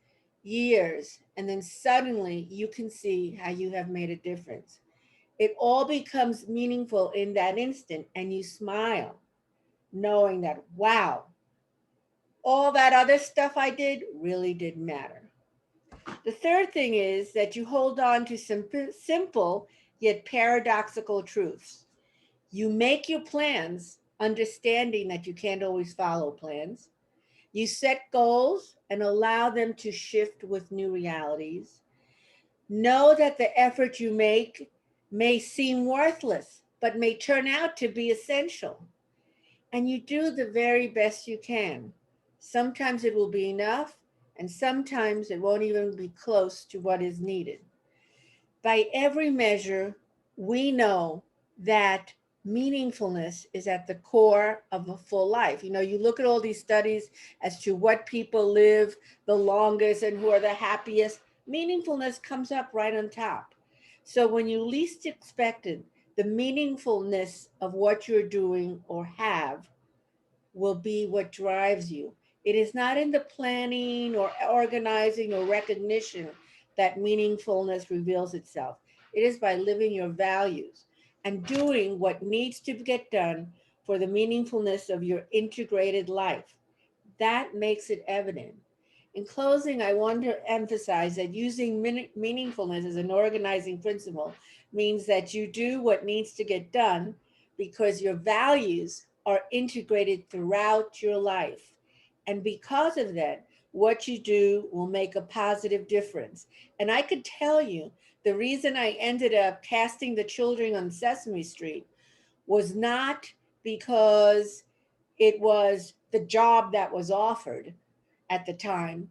years, and then suddenly you can see how you have made a difference. It all becomes meaningful in that instant, and you smile, knowing that, wow, all that other stuff I did really didn't matter. The third thing is that you hold on to simple yet paradoxical truths. You make your plans, understanding that you can't always follow plans. You set goals and allow them to shift with new realities. Know that the effort you make may seem worthless, but may turn out to be essential. And you do the very best you can. Sometimes it will be enough, and sometimes it won't even be close to what is needed. By every measure, we know that meaningfulness is at the core of a full life. You know, you look at all these studies as to what people live the longest and who are the happiest. Meaningfulness comes up right on top. So when you least expect it, the meaningfulness of what you're doing or have will be what drives you. It is not in the planning or organizing or recognition that meaningfulness reveals itself. It is by living your values and doing what needs to get done for the meaningfulness of your integrated life. That makes it evident. In closing, I want to emphasize that using meaningfulness as an organizing principle means that you do what needs to get done because your values are integrated throughout your life. And because of that, what you do will make a positive difference. And I could tell you the reason I ended up casting the children on Sesame Street was not because it was the job that was offered at the time,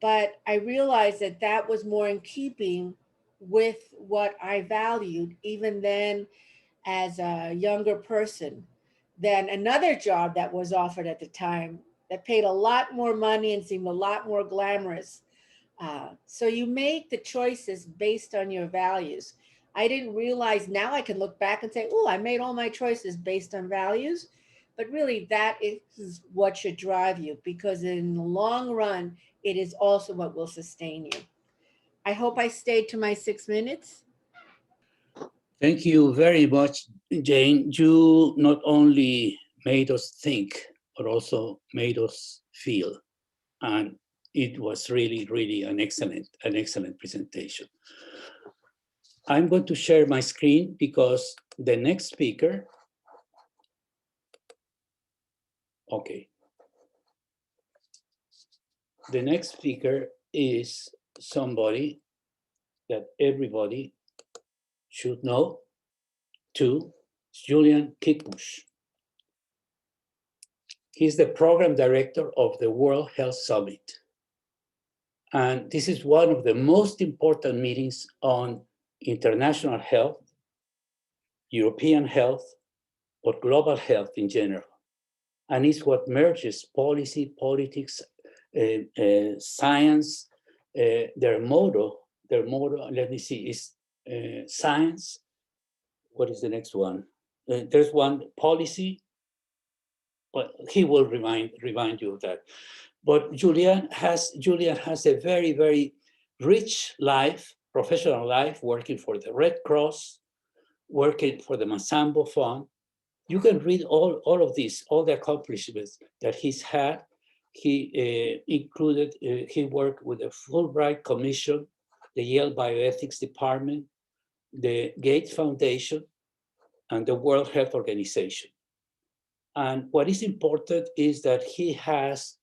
but I realized that that was more in keeping with what I valued even then as a younger person than another job that was offered at the time that paid a lot more money and seemed a lot more glamorous. So you make the choices based on your values. I didn't realize, now I can look back and say, oh, I made all my choices based on values. But really, that is what should drive you, because in the long run, it is also what will sustain you. I hope I stayed to my 6 minutes. Thank you very much, Jane. You not only made us think, but also made us feel. And it was really, really an excellent presentation. I'm going to share my screen because the next speaker, okay. The next speaker is somebody that everybody should know too, Julian Kikmush. He's the program director of the World Health Summit. And this is one of the most important meetings on international health, European health, or global health in general. And it's what merges policy, politics, science. Their motto, let me see, is science. What is the next one? There's one, policy, but he will remind you of that. But Julian has a very, very rich life, professional life, working for the Red Cross, working for the Masambo Fund. You can read all of this, all the accomplishments that he's had. He included, he worked with the Fulbright Commission, the Yale Bioethics Department, the Gates Foundation, and the World Health Organization. And what is important is that he has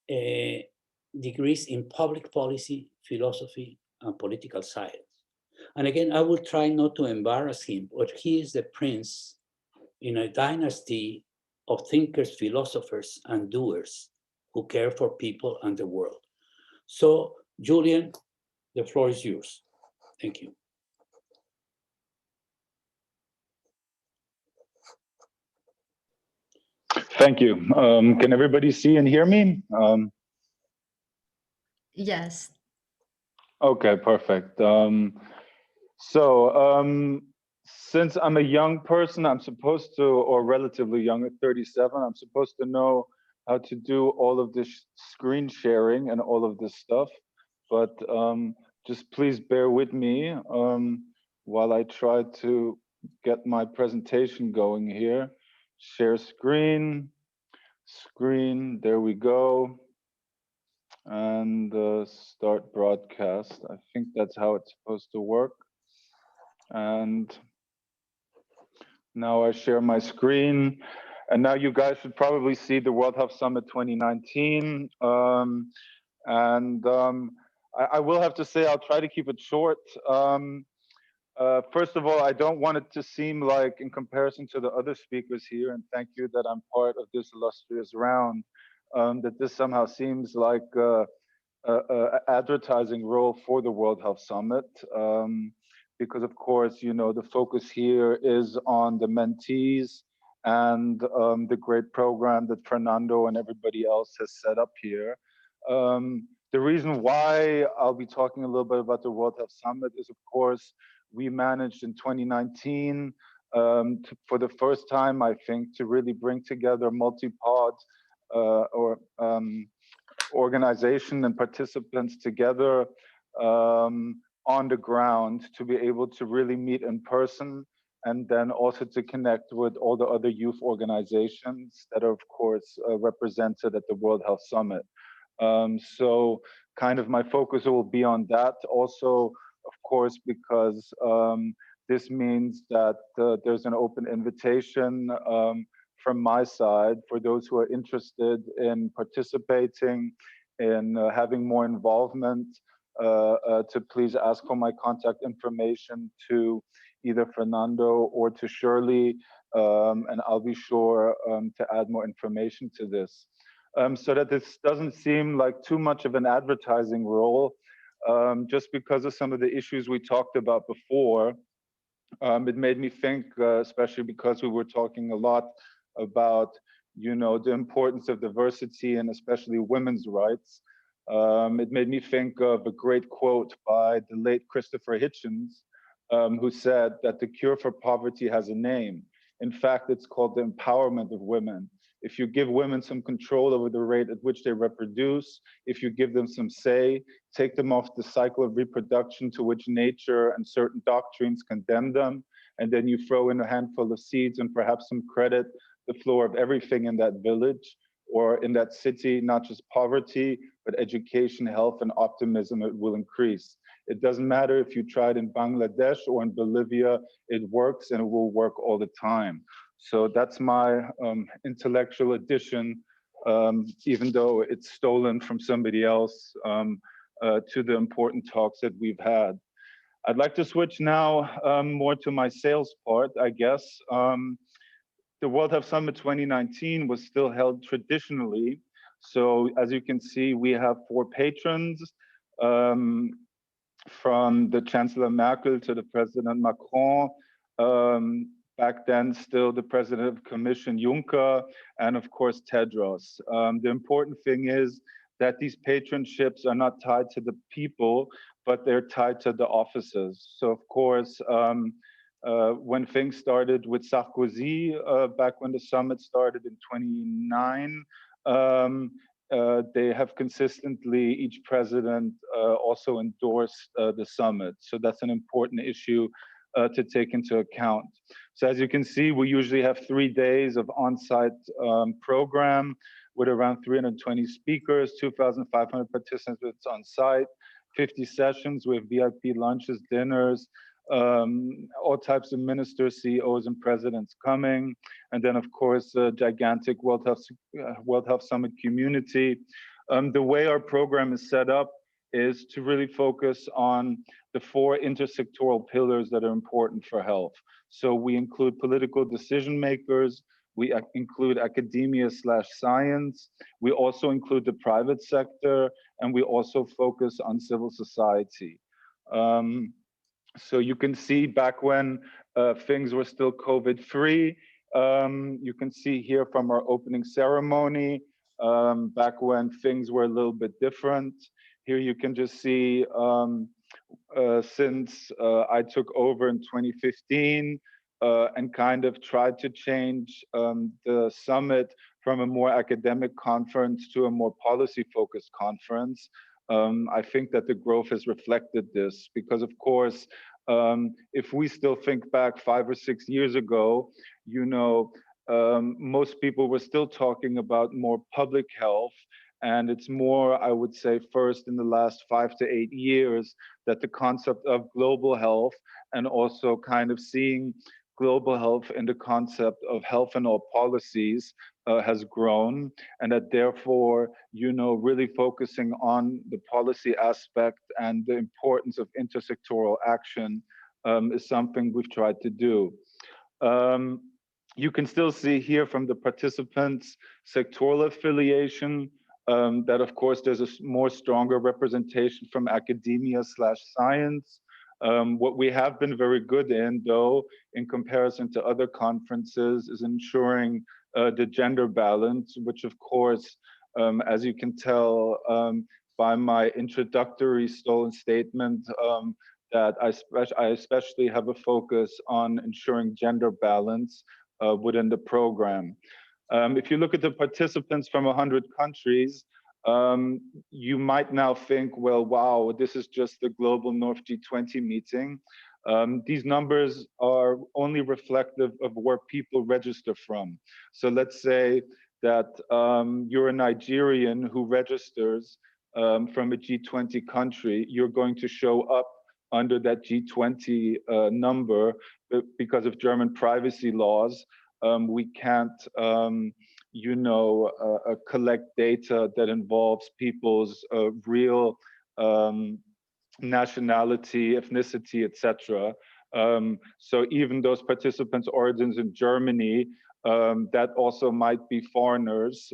degrees in public policy, philosophy, and political science. And again, I will try not to embarrass him, but he is the prince in a dynasty of thinkers, philosophers, and doers who care for people and the world. So, Julian, the floor is yours. Thank you. Thank you. Can everybody see and hear me? Yes. Okay, perfect. Since I'm a young person, I'm supposed to, or relatively young at 37, I'm supposed to know how to do all of this screen sharing and all of this stuff. But just please bear with me while I try to get my presentation going here. Share screen, there we go. And start broadcast. I think that's how it's supposed to work. And now I share my screen. And now you guys should probably see the World Health Summit 2019. I will have to say, I'll try to keep it short. First of all, I don't want it to seem like, in comparison to the other speakers here, and thank you that I'm part of this illustrious round, that this somehow seems like an advertising role for the World Health Summit. Because of course, you know, the focus here is on the mentees and the great program that Fernando and everybody else has set up here. The reason why I'll be talking a little bit about the World Health Summit is, of course, we managed in 2019 for the first time, I think, to really bring together MultiPOD organization and participants together on the ground to be able to really meet in person, and then also to connect with all the other youth organizations that are, of course, represented at the World Health Summit. So kind of my focus will be on that. Also, of course, because this means that there's an open invitation from my side for those who are interested in participating, in having more involvement, to please ask for my contact information to either Fernando or to Shirley, and I'll be sure to add more information to this. So that this doesn't seem like too much of an advertising role, just because of some of the issues we talked about before. It made me think, especially because we were talking a lot about, you know, the importance of diversity and especially women's rights. It made me think of a great quote by the late Christopher Hitchens, who said that the cure for poverty has a name. In fact, it's called the empowerment of women. If you give women some control over the rate at which they reproduce, if you give them some say, take them off the cycle of reproduction to which nature and certain doctrines condemn them, and then you throw in a handful of seeds and perhaps some credit, the floor of everything in that village or in that city, not just poverty, but education, health, and optimism, it will increase. It doesn't matter if you try it in Bangladesh or in Bolivia, it works and it will work all the time. So that's my intellectual addition, even though it's stolen from somebody else, to the important talks that we've had. I'd like to switch now more to my sales part, I guess. The World Health Summit 2019 was still held traditionally. So as you can see, we have 4 patrons, from the Chancellor Merkel to the President Macron, back then still the President of the Commission Juncker, and of course Tedros. The important thing is that these patronships are not tied to the people, but they're tied to the offices. So of course, when things started with Sarkozy, back when the summit started in 29, they have consistently, each president also endorsed the summit. So that's an important issue to take into account. So as you can see, we usually have 3 days of on-site program with around 320 speakers, 2,500 participants on site, 50 sessions with VIP lunches, dinners, all types of ministers, CEOs, and presidents coming. And then, of course, a gigantic World Health Summit community. The way our program is set up is to really focus on the 4 intersectoral pillars that are important for health. So we include political decision makers, we include academia/science, we also include the private sector, and we also focus on civil society. So you can see back when things were still COVID-free, you can see here from our opening ceremony, back when things were a little bit different. Here you can just see since I took over in 2015 and kind of tried to change the summit from a more academic conference to a more policy-focused conference. I think that the growth has reflected this because, of course, if we still think back 5 or 6 years ago, you know, most people were still talking about more public health. And it's more, I would say, first in the last 5 to 8 years that the concept of global health and also kind of seeing global health in the concept of health in all policies has grown, and that therefore, you know, really focusing on the policy aspect and the importance of intersectoral action is something we've tried to do. You can still see here from the participants sectoral affiliation, that of course there's a more stronger representation from academia/science. What we have been very good in, though, in comparison to other conferences, is ensuring the gender balance, which of course, as you can tell by my introductory stolen statement, that I especially have a focus on ensuring gender balance within the program. If you look at the participants from 100 countries, you might now think, well, wow, this is just the Global North G20 meeting. These numbers are only reflective of where people register from. So let's say that you're a Nigerian who registers from a G20 country, you're going to show up under that G20 number, but because of German privacy laws, we can't, you know, collect data that involves people's real nationality, ethnicity, etc. So even those participants' origins in Germany, that also might be foreigners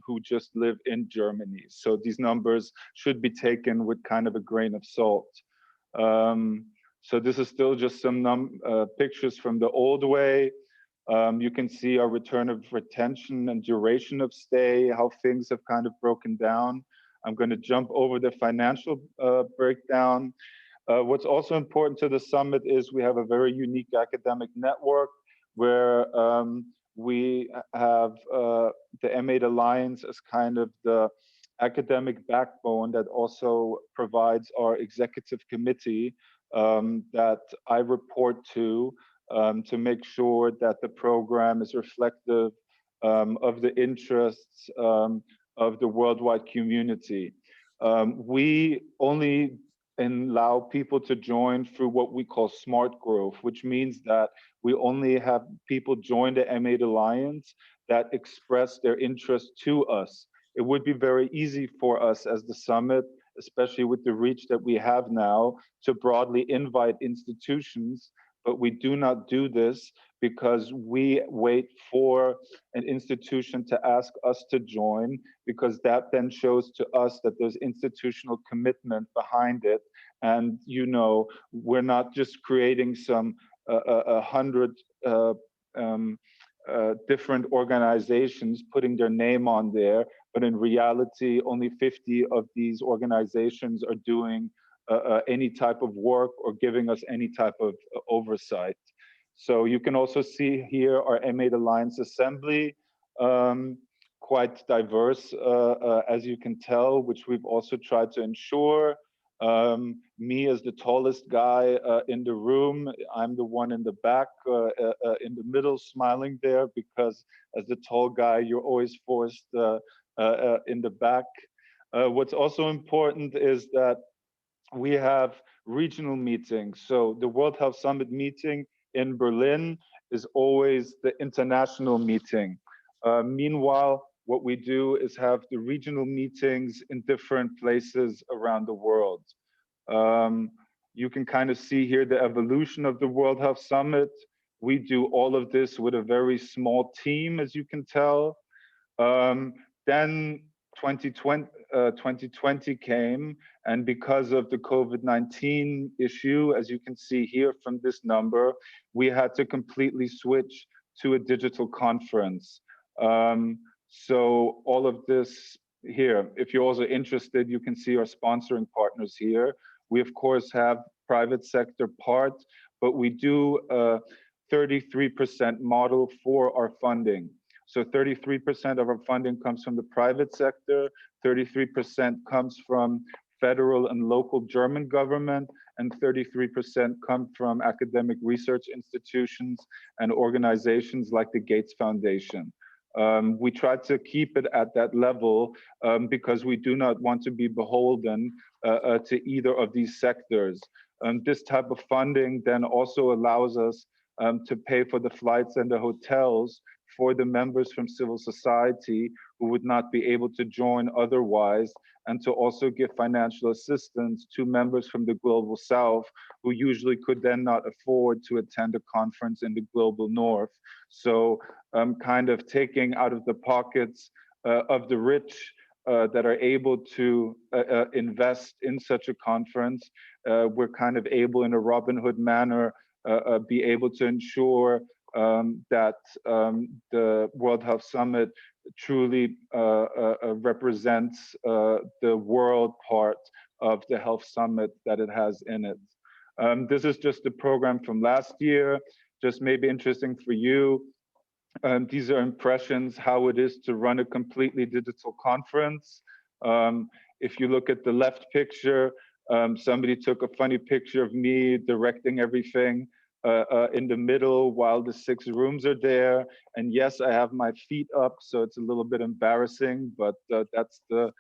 who just live in Germany. So these numbers should be taken with kind of a grain of salt. So this is still just some pictures from the old way. You can see our return of retention and duration of stay, how things have kind of broken down. I'm going to jump over the financial breakdown. What's also important to the summit is we have a very unique academic network where we have the M8 Alliance as kind of the academic backbone that also provides our executive committee that I report to, to make sure that the program is reflective of the interests of the worldwide community. We only allow people to join through what we call smart growth, which means that we only have people join the M8 Alliance that express their interest to us. It would be very easy for us as the summit, especially with the reach that we have now, to broadly invite institutions, but we do not do this because we wait for an institution to ask us to join, because that then shows to us that there's institutional commitment behind it. And, you know, we're not just creating some 100 different organizations putting their name on there, but in reality, only 50 of these organizations are doing any type of work or giving us any type of oversight. So you can also see here our M8 Alliance Assembly, quite diverse, as you can tell, which we've also tried to ensure. Me as the tallest guy in the room, I'm the one in the back, in the middle, smiling there, because as the tall guy, you're always forced in the back. What's also important is that we have regional meetings. So the World Health Summit meeting in Berlin is always the international meeting. Meanwhile, what we do is have the regional meetings in different places around the world. You can kind of see here the evolution of the World Health Summit. We do all of this with a very small team, as you can tell. Then 2020 came, and because of the COVID-19 issue, as you can see here from this number, we had to completely switch to a digital conference. So all of this here, if you're also interested, you can see our sponsoring partners here. We of course have private sector part, but we do a 33% model for our funding. So 33% of our funding comes from the private sector, 33% comes from federal and local German government, and 33% come from academic research institutions and organizations like the Gates Foundation. We try to keep it at that level because we do not want to be beholden to either of these sectors. This type of funding then also allows us to pay for the flights and the hotels for the members from civil society who would not be able to join otherwise, and to also give financial assistance to members from the Global South who usually could then not afford to attend a conference in the Global North. So kind of taking out of the pockets of the rich that are able to invest in such a conference, we're kind of able in a Robin Hood manner be able to ensure that the World Health Summit truly represents the world part of the Health Summit that it has in it. This is just the program from last year, just maybe interesting for you. These are impressions how it is to run a completely digital conference. If you look at the left picture, somebody took a funny picture of me directing everything in the middle while the 6 rooms are there. And yes, I have my feet up, so it's a little bit embarrassing, but that's the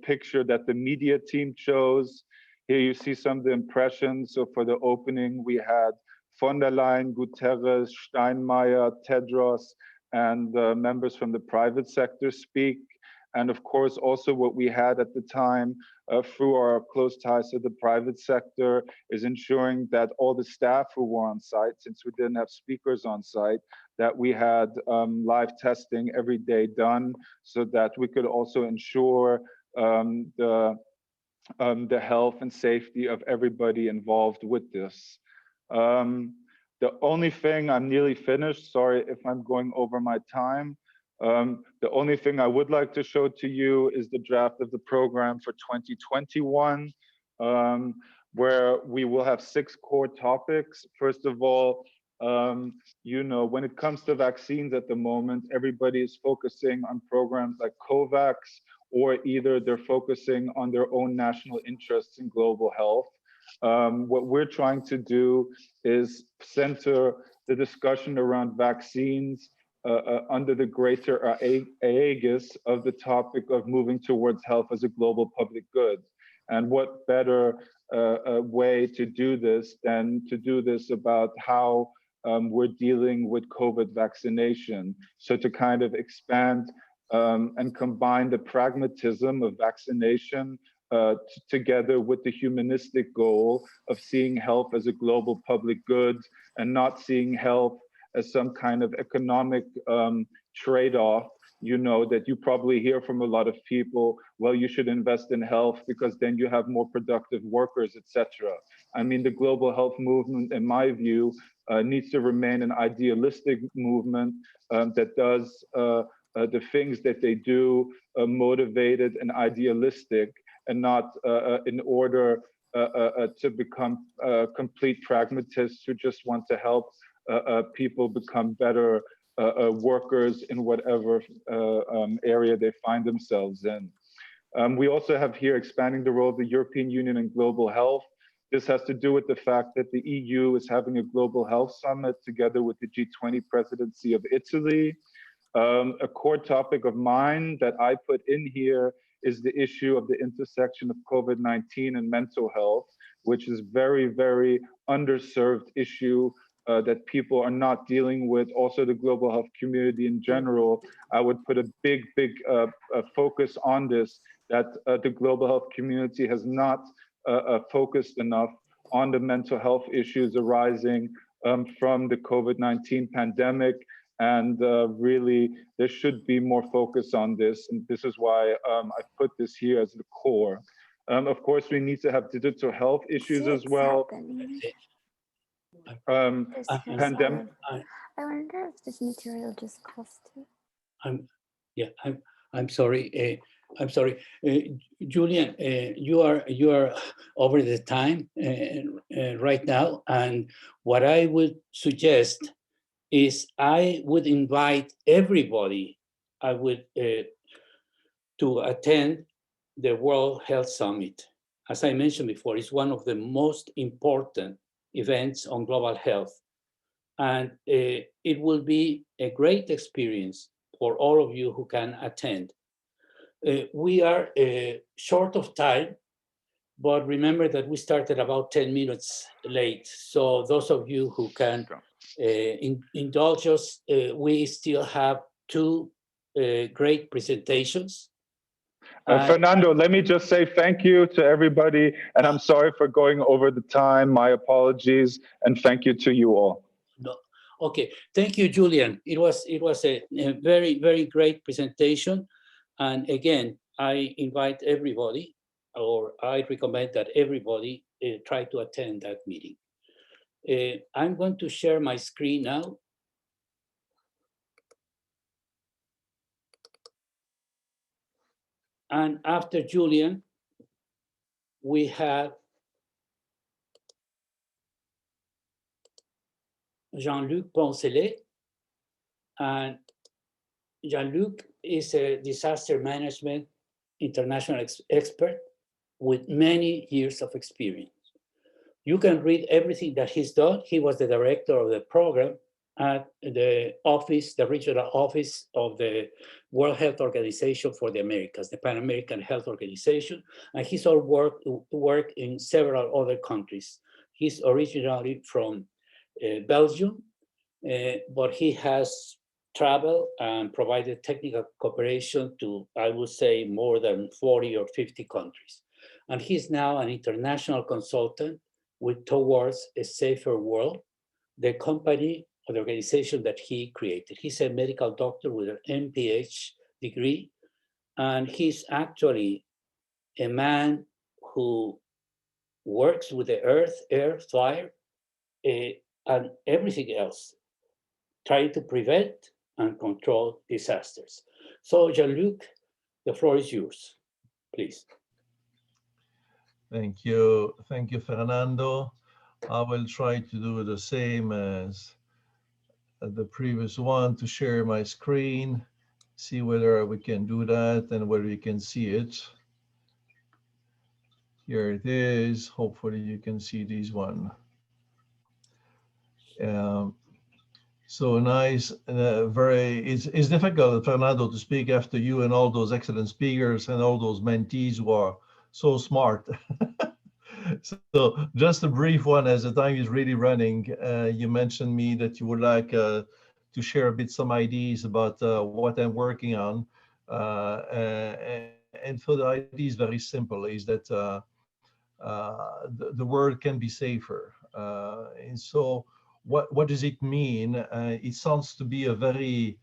picture that the media team chose. Here you see some of the impressions. So for the opening, we had von der Leyen, Guterres, Steinmeier, Tedros, and members from the private sector speak. And of course, also what we had at the time through our close ties to the private sector is ensuring that all the staff who were on site, since we didn't have speakers on site, that we had live testing every day done so that we could also ensure the health and safety of everybody involved with this. The only thing, I'm nearly finished, sorry if I'm going over my time. The only thing I would like to show to you is the draft of the program for 2021, where we will have 6 core topics. First of all, you know, when it comes to vaccines at the moment, everybody is focusing on programs like COVAX, or either they're focusing on their own national interests in global health. What we're trying to do is center the discussion around vaccines under the greater aegis of the topic of moving towards health as a global public good. And what better way to do this than to do this about how we're dealing with COVID vaccination. So to kind of expand and combine the pragmatism of vaccination together with the humanistic goal of seeing health as a global public good and not seeing health as some kind of economic trade-off, you know, that you probably hear from a lot of people, well, you should invest in health because then you have more productive workers, etc. I mean, the global health movement, in my view, needs to remain an idealistic movement that does the things that they do motivated and idealistic, and not in order to become complete pragmatists who just want to help people become better workers in whatever area they find themselves in. We also have here expanding the role of the European Union in global health. This has to do with the fact that the EU is having a global health summit together with the G20 presidency of Italy. A core topic of mine that I put in here is the issue of the intersection of COVID-19 and mental health, which is very, very underserved issue that people are not dealing with. Also the global health community in general, I would put a big focus on this, that the global health community has not focused enough on the mental health issues arising from the COVID-19 pandemic. And really, there should be more focus on this. And this is why I put this here as the core. Of course, we need to have digital health issues as well. Pandemic. I wonder if this material just cost too. I'm sorry. I'm sorry, Julian. You are over the time right now, and what I would suggest is I would invite everybody. I would to attend the World Health Summit. As I mentioned before, it's one of the most important events on global health. And it will be a great experience for all of you who can attend. We are short of time, but remember that we started about 10 minutes late. So those of you who can indulge us, we still have two great presentations. Fernando, let me just say thank you to everybody, and I'm sorry for going over the time. My apologies, and thank you to you all. No. Okay, thank you, Julian. It was a very, very great presentation. And again, I invite everybody, or I recommend that everybody try to attend that meeting. I'm going to share my screen now. And after Julian, we have Jean-Luc Poncelet. And Jean-Luc is a disaster management international expert with many years of experience. You can read everything that he's done. He was the director of the program at the office, the regional office of the World Health Organization for the Americas, the Pan American Health Organization. And he's all worked in several other countries. He's originally from Belgium, but he has traveled and provided technical cooperation to, I would say, more than 40 or 50 countries. And he's now an international consultant with Towards a Safer World, the company or the organization that he created. He's a medical doctor with an MPH degree, and he's actually a man who works with the earth, air, fire, and everything else, trying to prevent and control disasters. So Jean-Luc, the floor is yours, please. Thank you, Fernando. I will try to do the same as the previous one, to share my screen, see whether we can do that and whether you can see it. Here it is. Hopefully you can see this one. Um, so nice, it's difficult, Fernando, to speak after you and all those excellent speakers and all those mentees who are so smart. So just a brief one as the time is really running. You mentioned me that you would like to share a bit some ideas about what I'm working on. And so the idea is very simple, is that the world can be safer. And so what does it mean? It sounds to be a very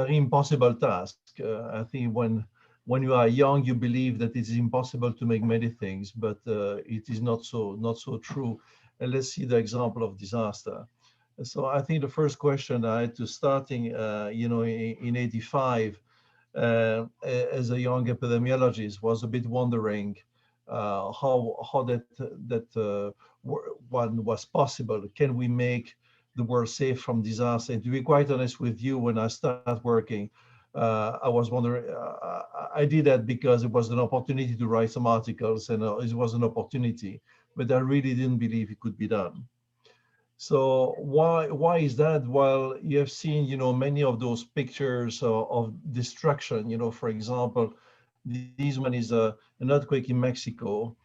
impossible task. I think when you are young, you believe that it is impossible to make many things, but it is not so true. And let's see the example of disaster. So I think the first question I had to starting, in '85, as a young epidemiologist, was a bit wondering how one was possible. Can we make the world safe from disaster? And to be quite honest with you, when I started working, I was wondering, I did that because it was an opportunity to write some articles, and it was an opportunity, but I really didn't believe it could be done. So why is that? Well, you have seen, many of those pictures of destruction. For example, this one is an earthquake in Mexico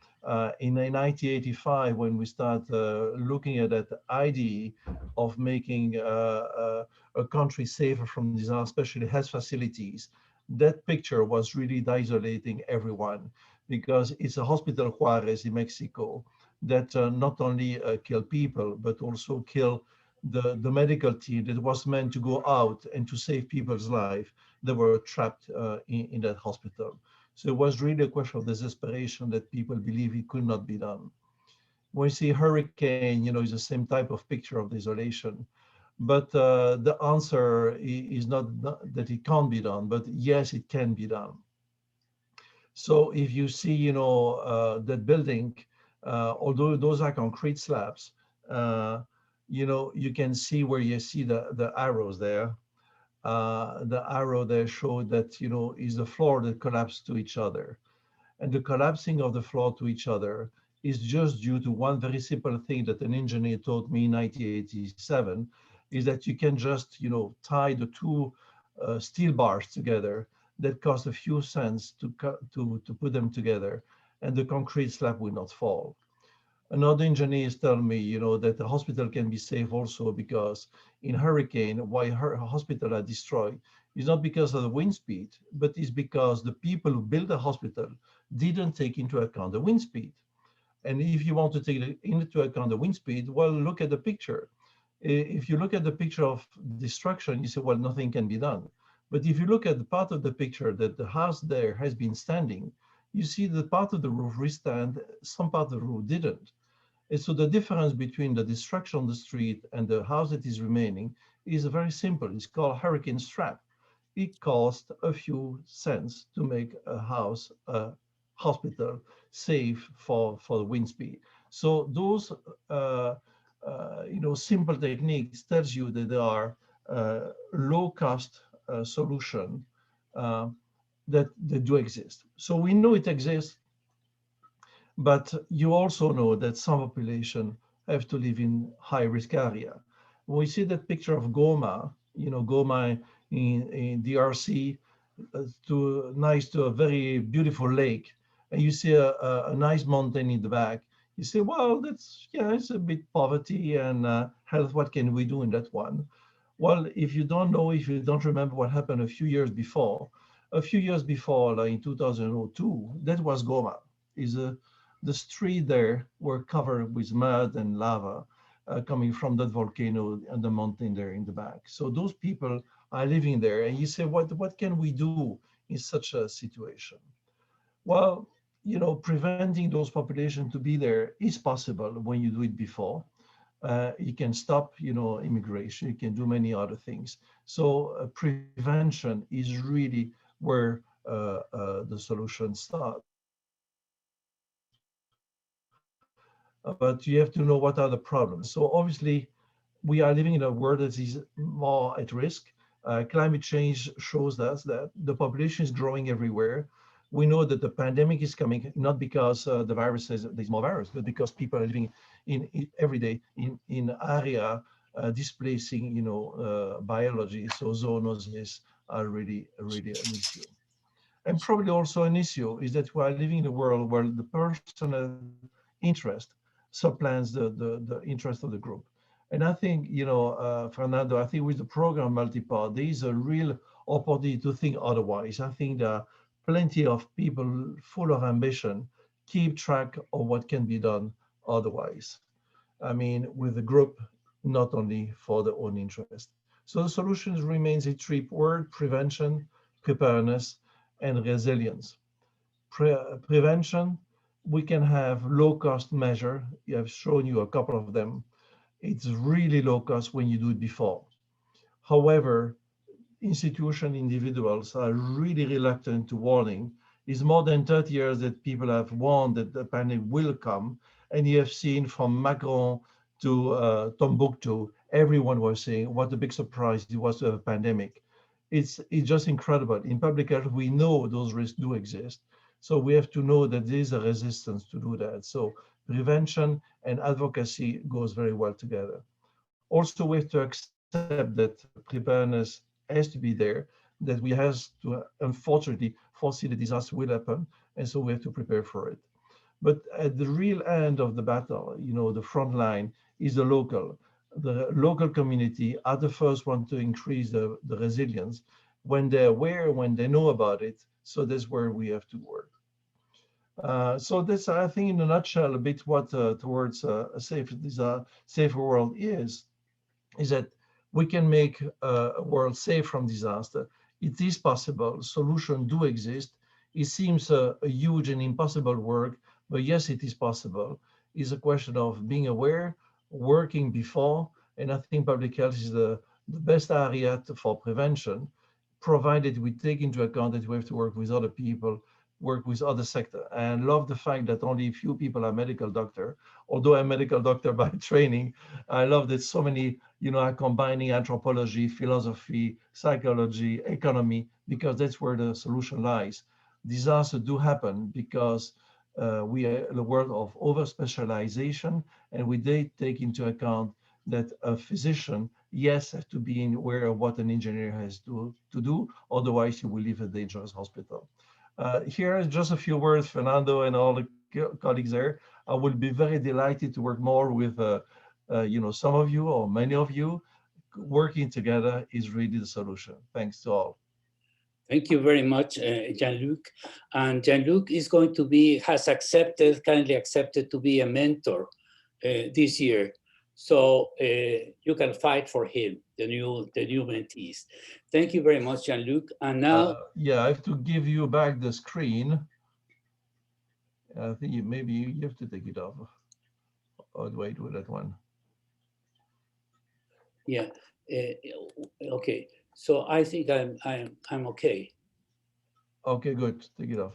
in 1985, when we start looking at that idea of making a country safer from disaster, especially health facilities. That picture was really isolating everyone, because it's a hospital Juarez in Mexico that not only kill people, but also kill the medical team that was meant to go out and to save people's life that were trapped in that hospital. So it was really a question of desperation that people believe it could not be done. When you see hurricane, is the same type of picture of desolation. But the answer is not that it can't be done, but yes, it can be done. So if you see, that building, although those are concrete slabs, you can see where you see the arrows there. The arrow there showed that, is the floor that collapsed to each other. And the collapsing of the floor to each other is just due to one very simple thing that an engineer taught me in 1987, is that you can just, tie the two steel bars together that cost a few cents to put them together, and the concrete slab will not fall. Another engineer tell me, that the hospital can be safe also because in hurricane, why hospital are destroyed is not because of the wind speed, but it's because the people who built the hospital didn't take into account the wind speed. And if you want to take into account the wind speed, well, look at the picture. If you look at the picture of destruction, you say, well, nothing can be done. But if you look at the part of the picture that the house there has been standing, you see the part of the roof restand, some part of the roof didn't. And so the difference between the destruction on the street and the house that is remaining is very simple. It's called hurricane strap. It costs a few cents to make a house, a hospital, safe for the wind speed. So those simple techniques tells you that there are low cost solution that do exist. So we know it exists, but you also know that some population have to live in high risk area. When we see that picture of Goma, Goma in DRC, to a very beautiful lake, and you see a nice mountain in the back, you say, well, it's a bit poverty and health. What can we do in that one? Well, if you don't remember what happened a few years before, like in 2002, that was Goma. The street there were covered with mud and lava coming from that volcano and the mountain there in the back. So those people are living there, and you say, what can we do in such a situation? Well, preventing those populations to be there is possible when you do it before. You can stop, immigration. You can do many other things. So prevention is really where the solution starts. But you have to know what are the problems. So obviously, we are living in a world that is more at risk. Climate change shows us that the population is growing everywhere. We know that the pandemic is coming not because the virus says there's more virus, but because people are living every day in area displacing, biology. So zoonosis are really an issue. And probably also an issue is that we are living in a world where the personal interest supplants the interest of the group. And I think, Fernando, I think with the program MultiPOD, there is a real opportunity to think otherwise. I think there are plenty of people full of ambition, keep track of what can be done otherwise. I mean, with the group, not only for their own interest. So the solutions remains a triple word: prevention, preparedness, and resilience. Prevention, we can have low-cost measure. I have shown you a couple of them. It's really low cost when you do it before. However, institution individuals are really reluctant to warning. It's more than 30 years that people have warned that the pandemic will come. And you have seen from Macron to Timbuktu, everyone was saying what a big surprise it was to have a pandemic. It's just incredible. In public health, we know those risks do exist. So we have to know that there is a resistance to do that. So prevention and advocacy goes very well together. Also, we have to accept that preparedness has to be there, that we have to, unfortunately, foresee the disaster will happen, and so we have to prepare for it. But at the real end of the battle, the front line is the local. The local community are the first one to increase the resilience when they're aware, when they know about it. So that's where we have to work. So that's, I think, in a nutshell, a bit what towards a safer world is that we can make a world safe from disaster. It is possible. Solutions do exist. It seems a huge and impossible work, but yes, it is possible. It's a question of being aware, working before, and I think public health is the best area for prevention, provided we take into account that we have to work with other people, work with other sector. And love the fact that only a few people are medical doctor. Although I'm a medical doctor by training, I love that so many, are combining anthropology, philosophy, psychology, economy, because that's where the solution lies. Disasters do happen because we are in a world of over-specialization, and we take into account that a physician, yes, has to be aware of what an engineer has to do, otherwise you will leave a dangerous hospital. Here are just a few words, Fernando and all the colleagues there. I will be very delighted to work more with, some of you or many of you. Working together is really the solution. Thanks to all. Thank you very much, Jean-Luc. And Jean-Luc is going to has kindly accepted to be a mentor this year. So you can fight for him, the new mentees. Thank you very much, Jean-Luc. And now, yeah, I have to give you back the screen. I think maybe you have to take it off. Oh, wait with that one. Yeah. Okay. So I think I'm okay. Okay, good. Take it off.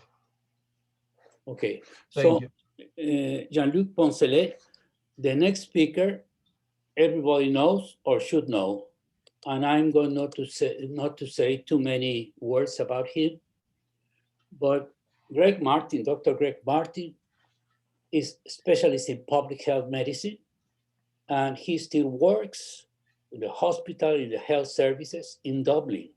Okay. Thank you. Jean-Luc Poncelet, the next speaker, everybody knows or should know, and I'm going not to say too many words about him, but Dr. Greg Martin is a specialist in public health medicine, and he still works in the hospital, in the health services in Dublin.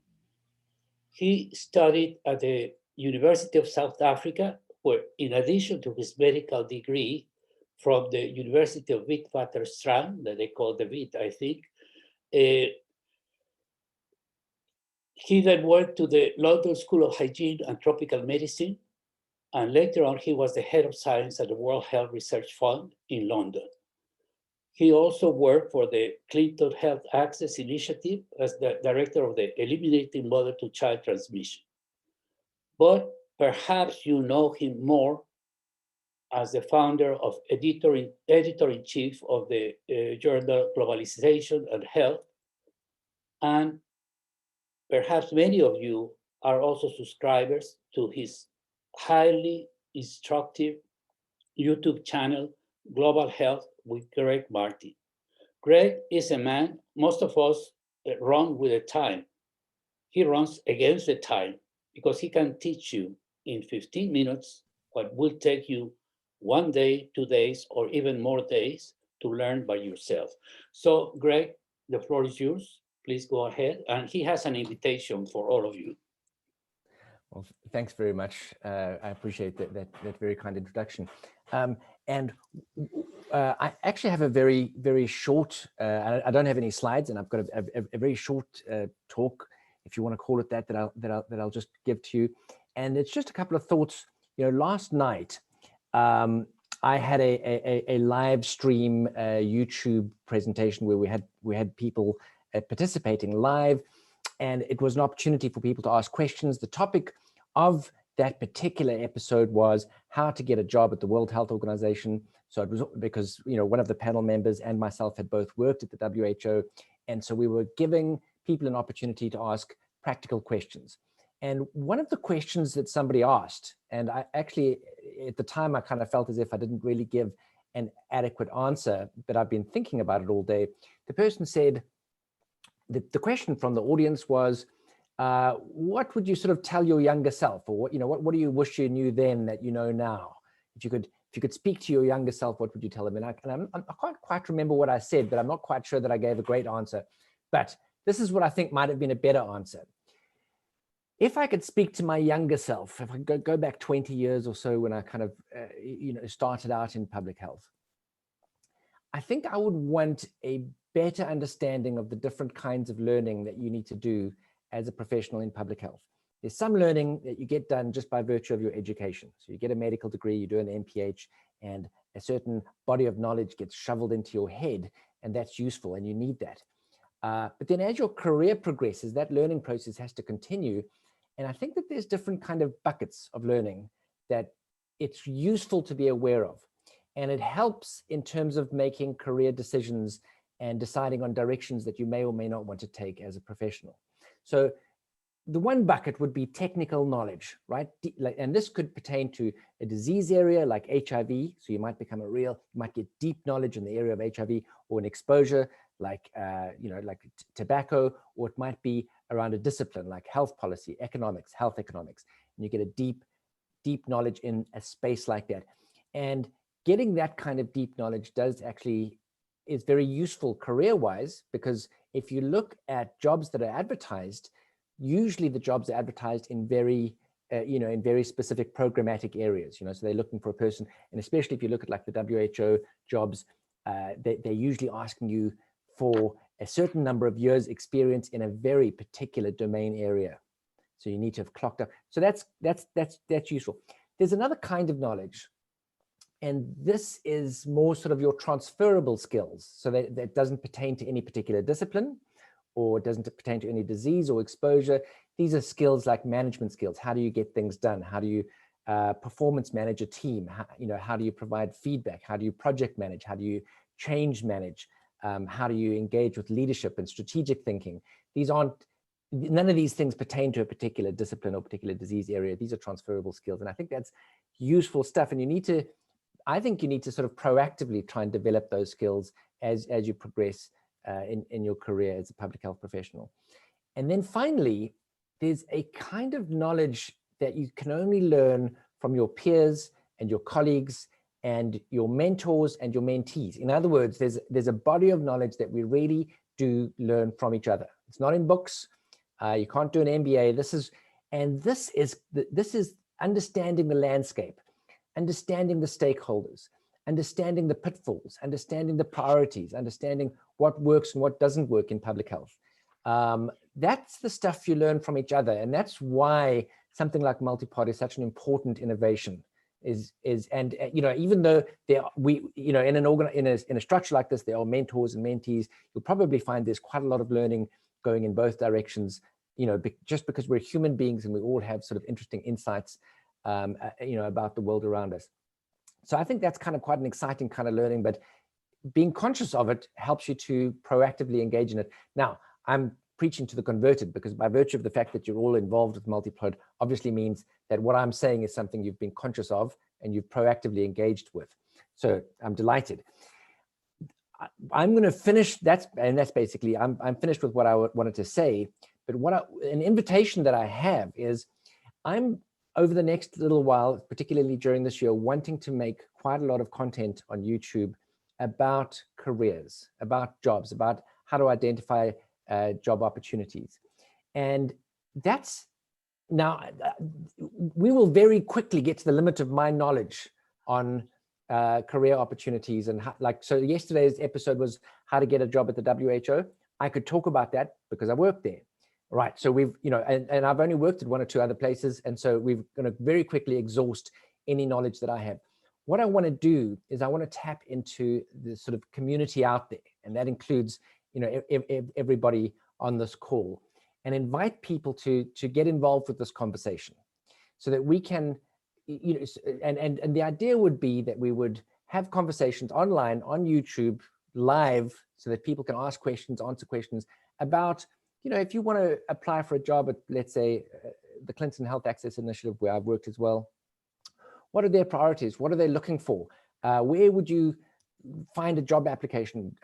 He studied at the University of South Africa, where in addition to his medical degree from the University of Witwatersrand, that they call the WIT, I think, he then went to the London School of Hygiene and Tropical Medicine, and later on he was the head of science at the World Health Research Fund in London. He also worked for the Clinton Health Access Initiative as the director of the Eliminating Mother-to-Child Transmission. But perhaps you know him more as the founder of editor-in-chief of the journal Globalization and Health. And perhaps many of you are also subscribers to his highly instructive YouTube channel, Global Health with Greg Martin. Greg is a man, most of us run with the time. He runs against the time because he can teach you in 15 minutes what will take you 1 day, 2 days, or even more days to learn by yourself. So Greg, the floor is yours. Please go ahead. And he has an invitation for all of you. Well, thanks very much. I appreciate that very kind introduction. And I actually have a very short, I don't have any slides, and I've got a very short talk, if you want to call it that I'll just give to you. And it's just a couple of thoughts. You know, last night, I had a live stream YouTube presentation where we had people participating live, and it was an opportunity for people to ask questions. The topic of that particular episode was how to get a job at the World Health Organization. So it was because, you know, one of the panel members and myself had both worked at the WHO. And so we were giving people an opportunity to ask practical questions. And one of the questions that somebody asked, and I actually, at the time, I kind of felt as if I didn't really give an adequate answer, but I've been thinking about it all day. The person said, the question from the audience was, what would you sort of tell your younger self, or what do you wish you knew then that you know now? If you could speak to your younger self, what would you tell them? And I can't quite remember what I said, but I'm not quite sure that I gave a great answer. But this is what I think might have been a better answer. If I could speak to my younger self, if I go back 20 years or so when I kind of started out in public health, I think I would want a better understanding of the different kinds of learning that you need to do as a professional in public health. There's some learning that you get done just by virtue of your education. So you get a medical degree, you do an MPH, and a certain body of knowledge gets shoveled into your head, and that's useful, and you need that. But then as your career progresses, that learning process has to continue. And I think that there's different kind of buckets of learning that it's useful to be aware of. And it helps in terms of making career decisions and deciding on directions that you may or may not want to take as a professional. So the one bucket would be technical knowledge, right? And this could pertain to a disease area like HIV. So you might you might get deep knowledge in the area of HIV, or an exposure like, like tobacco, or it might be around a discipline like health policy, economics, health economics. And you get a deep knowledge in a space like that. And getting that kind of deep knowledge is very useful career-wise, because if you look at jobs that are advertised, usually the jobs are advertised in very specific programmatic areas. So they're looking for a person, and especially if you look at like the WHO jobs, they're usually asking you for a certain number of years experience in a very particular domain area. So you need to have clocked up. So that's useful. There's another kind of knowledge, and this is more sort of your transferable skills. So that doesn't pertain to any particular discipline, or it doesn't pertain to any disease or exposure. These are skills like management skills. How do you get things done? How do you performance manage a team? How do you provide feedback? How do you project manage? How do you change manage? How do you engage with leadership and strategic thinking? None of these things pertain to a particular discipline or particular disease area. These are transferable skills. And I think that's useful stuff. And I think you need to sort of proactively try and develop those skills as you progress in your career as a public health professional. And then finally, there's a kind of knowledge that you can only learn from your peers and your colleagues and your mentors and your mentees. In other words, there's a body of knowledge that we really do learn from each other. It's not in books. You can't do an MBA. This is understanding the landscape, understanding the stakeholders, understanding the pitfalls, understanding the priorities, understanding what works and what doesn't work in public health. That's the stuff you learn from each other. And that's why something like MultiPOD is such an important innovation. Even though in a structure like this, there are mentors and mentees, you'll probably find there's quite a lot of learning going in both directions, just because we're human beings and we all have sort of interesting insights about the world around us. So I think that's kind of quite an exciting kind of learning, but being conscious of it helps you to proactively engage in it. Now, I'm preaching to the converted, because by virtue of the fact that you're all involved with MultiPOD obviously means that what I'm saying is something you've been conscious of and you've proactively engaged with. So I'm delighted. I'm going to finish, that's basically, I'm finished with what I wanted to say, but an invitation that I have is, I'm over the next little while, particularly during this year, wanting to make quite a lot of content on YouTube about careers, about jobs, about how to identify job opportunities. And that's now, we will very quickly get to the limit of my knowledge on career opportunities and how, like, so yesterday's episode was how to get a job at the WHO. I could talk about that because I worked there. Right, so we've, you know, and I've only worked at one or two other places, and so we're going to very quickly exhaust any knowledge that I have. What I want to do is I want to tap into the sort of community out there, and that includes, you know, everybody on this call, and invite people to get involved with this conversation, so that we can, you know, and the idea would be that we would have conversations online on YouTube live, so that people can ask questions, answer questions about, you know, if you want to apply for a job at, let's say, the Clinton Health Access Initiative, where I've worked as well, what are their priorities? What are they looking for? Where would you find a job application?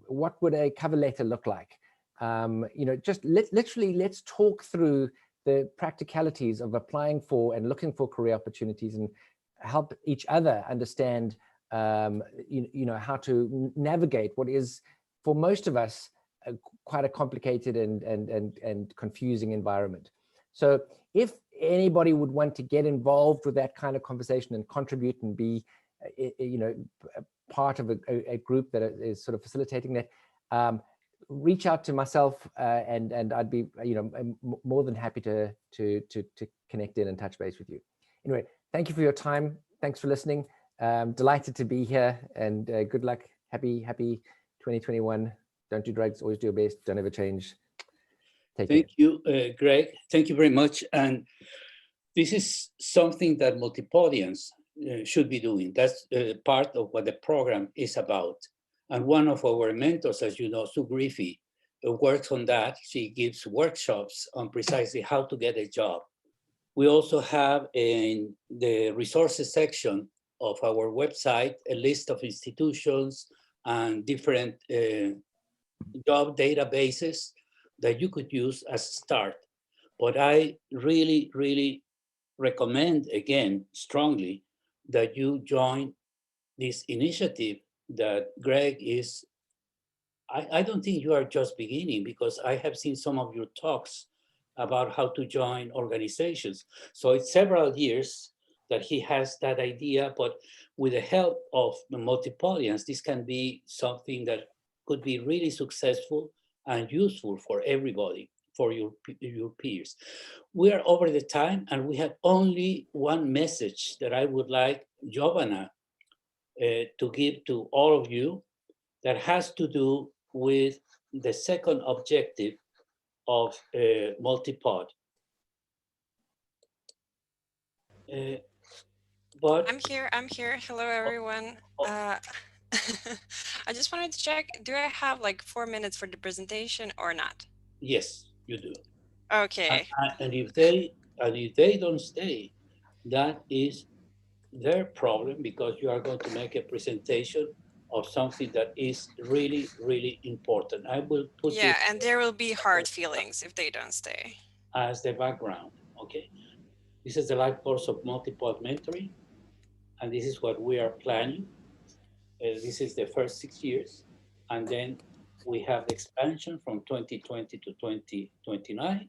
What would a cover letter look like? You know, just literally, let's talk through the practicalities of applying for and looking for career opportunities, and help each other understand, you know, how to navigate what is, for most of us, quite a complicated and confusing environment. So if anybody would want to get involved with that kind of conversation and contribute and be, you know, part of a group that is sort of facilitating that, reach out to myself, and I'd be, you know, more than happy to connect in and touch base with you. Anyway, thank you for your time. Thanks for listening. Delighted to be here, and good luck. Happy 2021. Don't do drugs, always do your best, don't ever change. Take care. Thank you, Greg. Thank you very much. And this is something that MultiPODians should be doing. That's part of what the program is about. And one of our mentors, as you know, Sue Griffey, works on that. She gives workshops on precisely how to get a job. We also have in the resources section of our website a list of institutions and different job databases that you could use as a start. But I really, really recommend, again, strongly, that you join this initiative that Greg is. I don't think you are just beginning, because I have seen some of your talks about how to join organizations. So it's several years that he has that idea, but with the help of the MultiPODians, this can be something that could be really successful and useful for everybody, for your peers. We are over the time, and we have only one message that I would like Giovanna to give to all of you, that has to do with the second objective of MultiPOD. But I'm here. Hello, everyone. I just wanted to check, do I have like 4 minutes for the presentation or not? Yes, you do. Okay. And if they don't stay, that is their problem, because you are going to make a presentation of something that is really, really important. I will put Yeah, this and there will be hard feelings if they don't stay. as the background, okay? This is the live course of MultiPOD mentoring, and this is what we are planning. This is the first 6 years, and then we have the expansion from 2020 to 2029,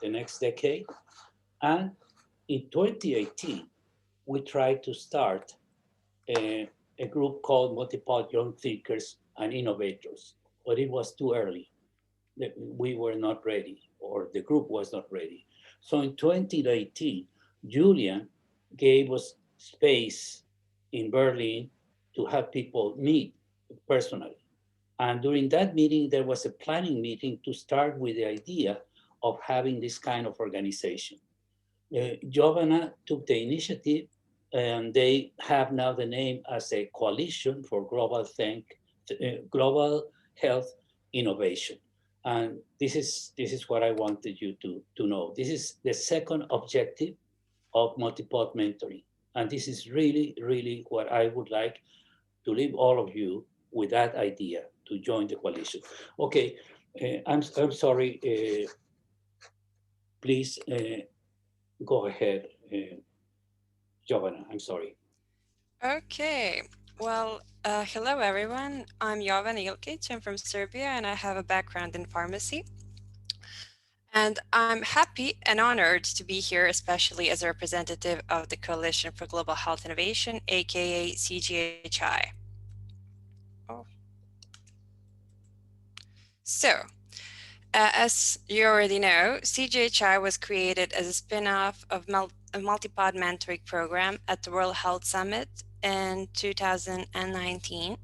the next decade. And in 2018, we tried to start a group called MultiPOD Young Thinkers and Innovators, but it was too early. We were not ready, or the group was not ready. So in 2019, Julian gave us space in Berlin to have people meet personally. And during that meeting, there was a planning meeting to start with the idea of having this kind of organization. Giovanna took the initiative, and they have now the name as a Coalition for Global Health Innovation. And this is what I wanted you to know. This is the second objective of MultiPOD mentoring. And this is really, really what I would like to leave all of you with, that idea to join the coalition. Okay, I'm sorry, please go ahead, Jovana, I'm sorry. Okay. Well, hello everyone. I'm Jovan Ilkic. I'm from Serbia and I have a background in pharmacy. And I'm happy and honored to be here, especially as a representative of the Coalition for Global Health Innovation, aka CGHI. Oh. So, as you already know, CGHI was created as a spin-off of a MultiPOD mentoring program at the World Health Summit in 2019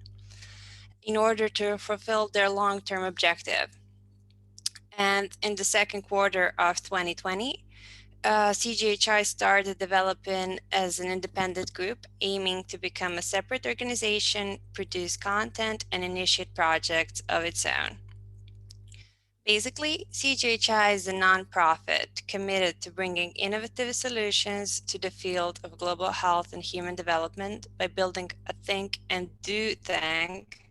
in order to fulfill their long-term objective. And in the second quarter of 2020, CGHI started developing as an independent group, aiming to become a separate organization, produce content, and initiate projects of its own. Basically, CGHI is a nonprofit committed to bringing innovative solutions to the field of global health and human development by building a think and do tank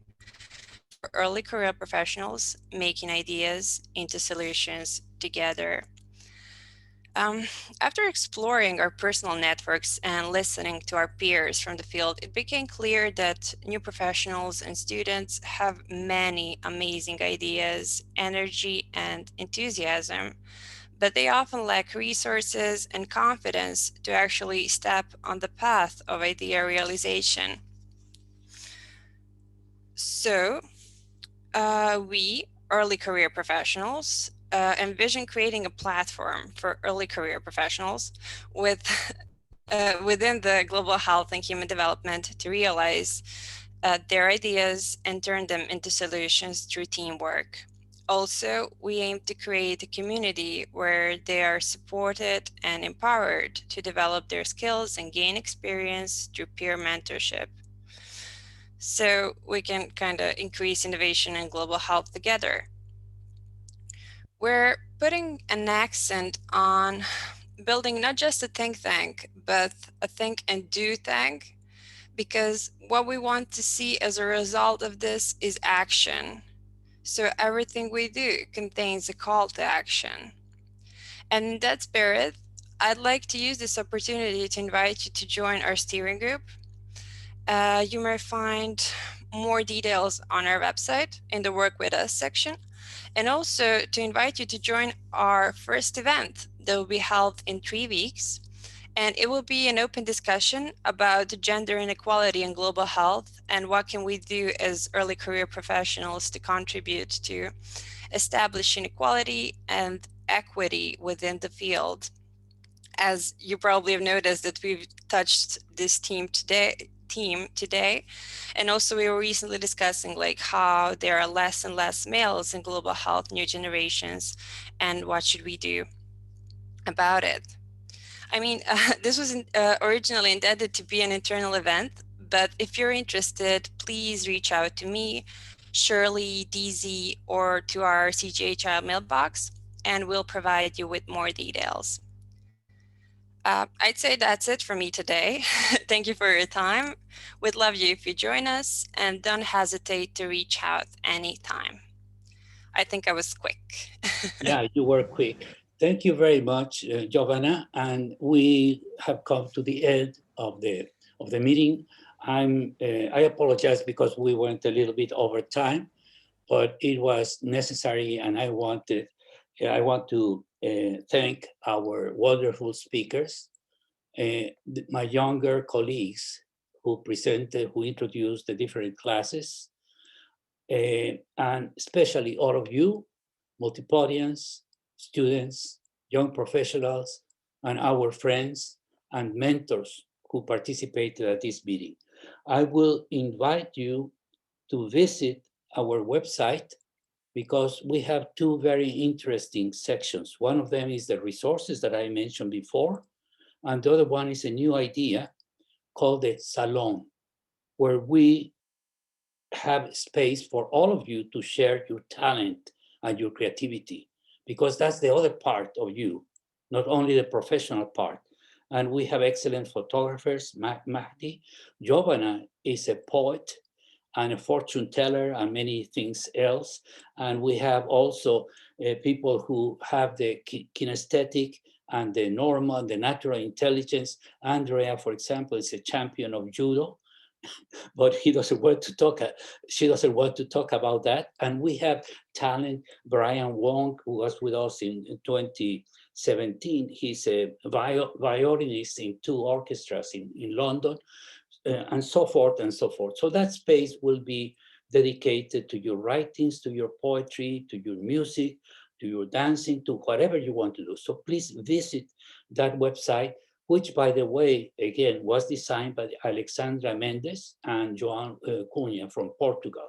for early career professionals, making ideas into solutions together. After exploring our personal networks and listening to our peers from the field, it became clear that new professionals and students have many amazing ideas, energy, and enthusiasm, but they often lack resources and confidence to actually step on the path of idea realization. So, we, early career professionals, envision creating a platform for early career professionals within the global health and human development to realize their ideas and turn them into solutions through teamwork. Also, we aim to create a community where they are supported and empowered to develop their skills and gain experience through peer mentorship. So we can kind of increase innovation and global health together. We're putting an accent on building not just a think tank, but a think and do tank, because what we want to see as a result of this is action. So everything we do contains a call to action. And in that spirit, I'd like to use this opportunity to invite you to join our steering group. You may find more details on our website in the Work With Us section, and also to invite you to join our first event that will be held in 3 weeks. And it will be an open discussion about gender inequality and global health and what can we do as early career professionals to contribute to establishing equality and equity within the field. As you probably have noticed that we've touched this theme today. And also we were recently discussing like how there are less and less males in global health, new generations, and what should we do about it. I mean, this was originally intended to be an internal event, but if you're interested, please reach out to me, Shirley, DZ, or to our CGHI mailbox, and we'll provide you with more details. I'd say that's it for me today. Thank you for your time. We'd love you if you join us, and don't hesitate to reach out anytime. I think I was quick. Yeah, you were quick. Thank you very much, Jovana. And we have come to the end of the meeting. I apologize because we went a little bit over time, but it was necessary, and I want to thank our wonderful speakers, my younger colleagues who introduced the different classes, and especially all of you, MultiPODians, students, young professionals, and our friends and mentors who participated at this meeting. I will invite you to visit our website because we have two very interesting sections. One of them is the resources that I mentioned before, and the other one is a new idea called the Salon, where we have space for all of you to share your talent and your creativity, because that's the other part of you, not only the professional part. And we have excellent photographers, Mahdi. Jovana is a poet and a fortune teller and many things else. And we have also people who have the kinesthetic and the normal, the natural intelligence. Andrea, for example, is a champion of judo, but he doesn't want to talk, she doesn't want to talk about that. And we have talent, Brian Wong, who was with us in 2017. He's a violinist in 2 orchestras in London, and so forth and so forth. So that space will be dedicated to your writings, to your poetry, to your music, to your dancing, to whatever you want to do. So please visit that website, which, by the way, again, was designed by Alexandra Mendes and Joan Cunha from Portugal.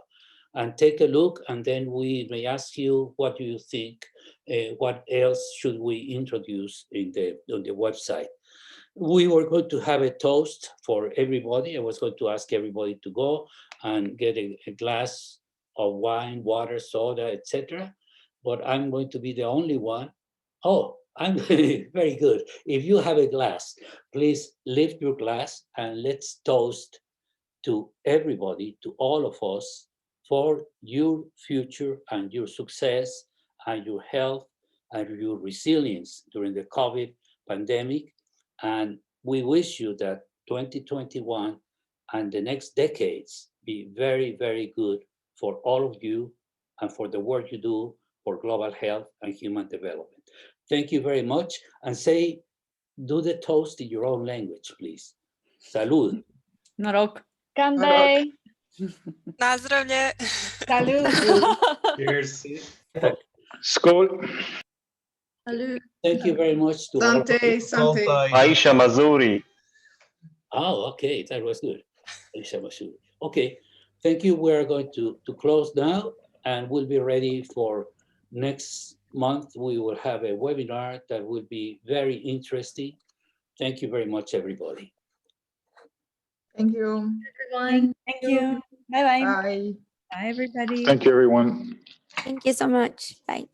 And take a look, and then we may ask you, what do you think? What else should we introduce on the website? We were going to have a toast for everybody. I was going to ask everybody to go and get a glass of wine, water, soda, etc. But I'm going to be the only one. Oh, I'm very good. If you have a glass, please lift your glass and let's toast to everybody, to all of us, for your future and your success and your health and your resilience during the COVID pandemic. And we wish you that 2021 and the next decades be very, very good for all of you and for the work you do for global health and human development. Thank you very much. And do the toast in your own language, please. Salud. Narok. Ganbei. Na zdravlje. Salud. Cheers. Skål. Thank you very much to all of you. Sante. Aisha Mazuri. Oh, okay, that was good. Aisha Mazuri. Okay, thank you. We're going to close now, and we'll be ready for next month. We will have a webinar that will be very interesting. Thank you very much, everybody. Thank you. Everyone. Thank you. Bye-bye. Bye. Bye, everybody. Thank you, everyone. Thank you so much. Bye.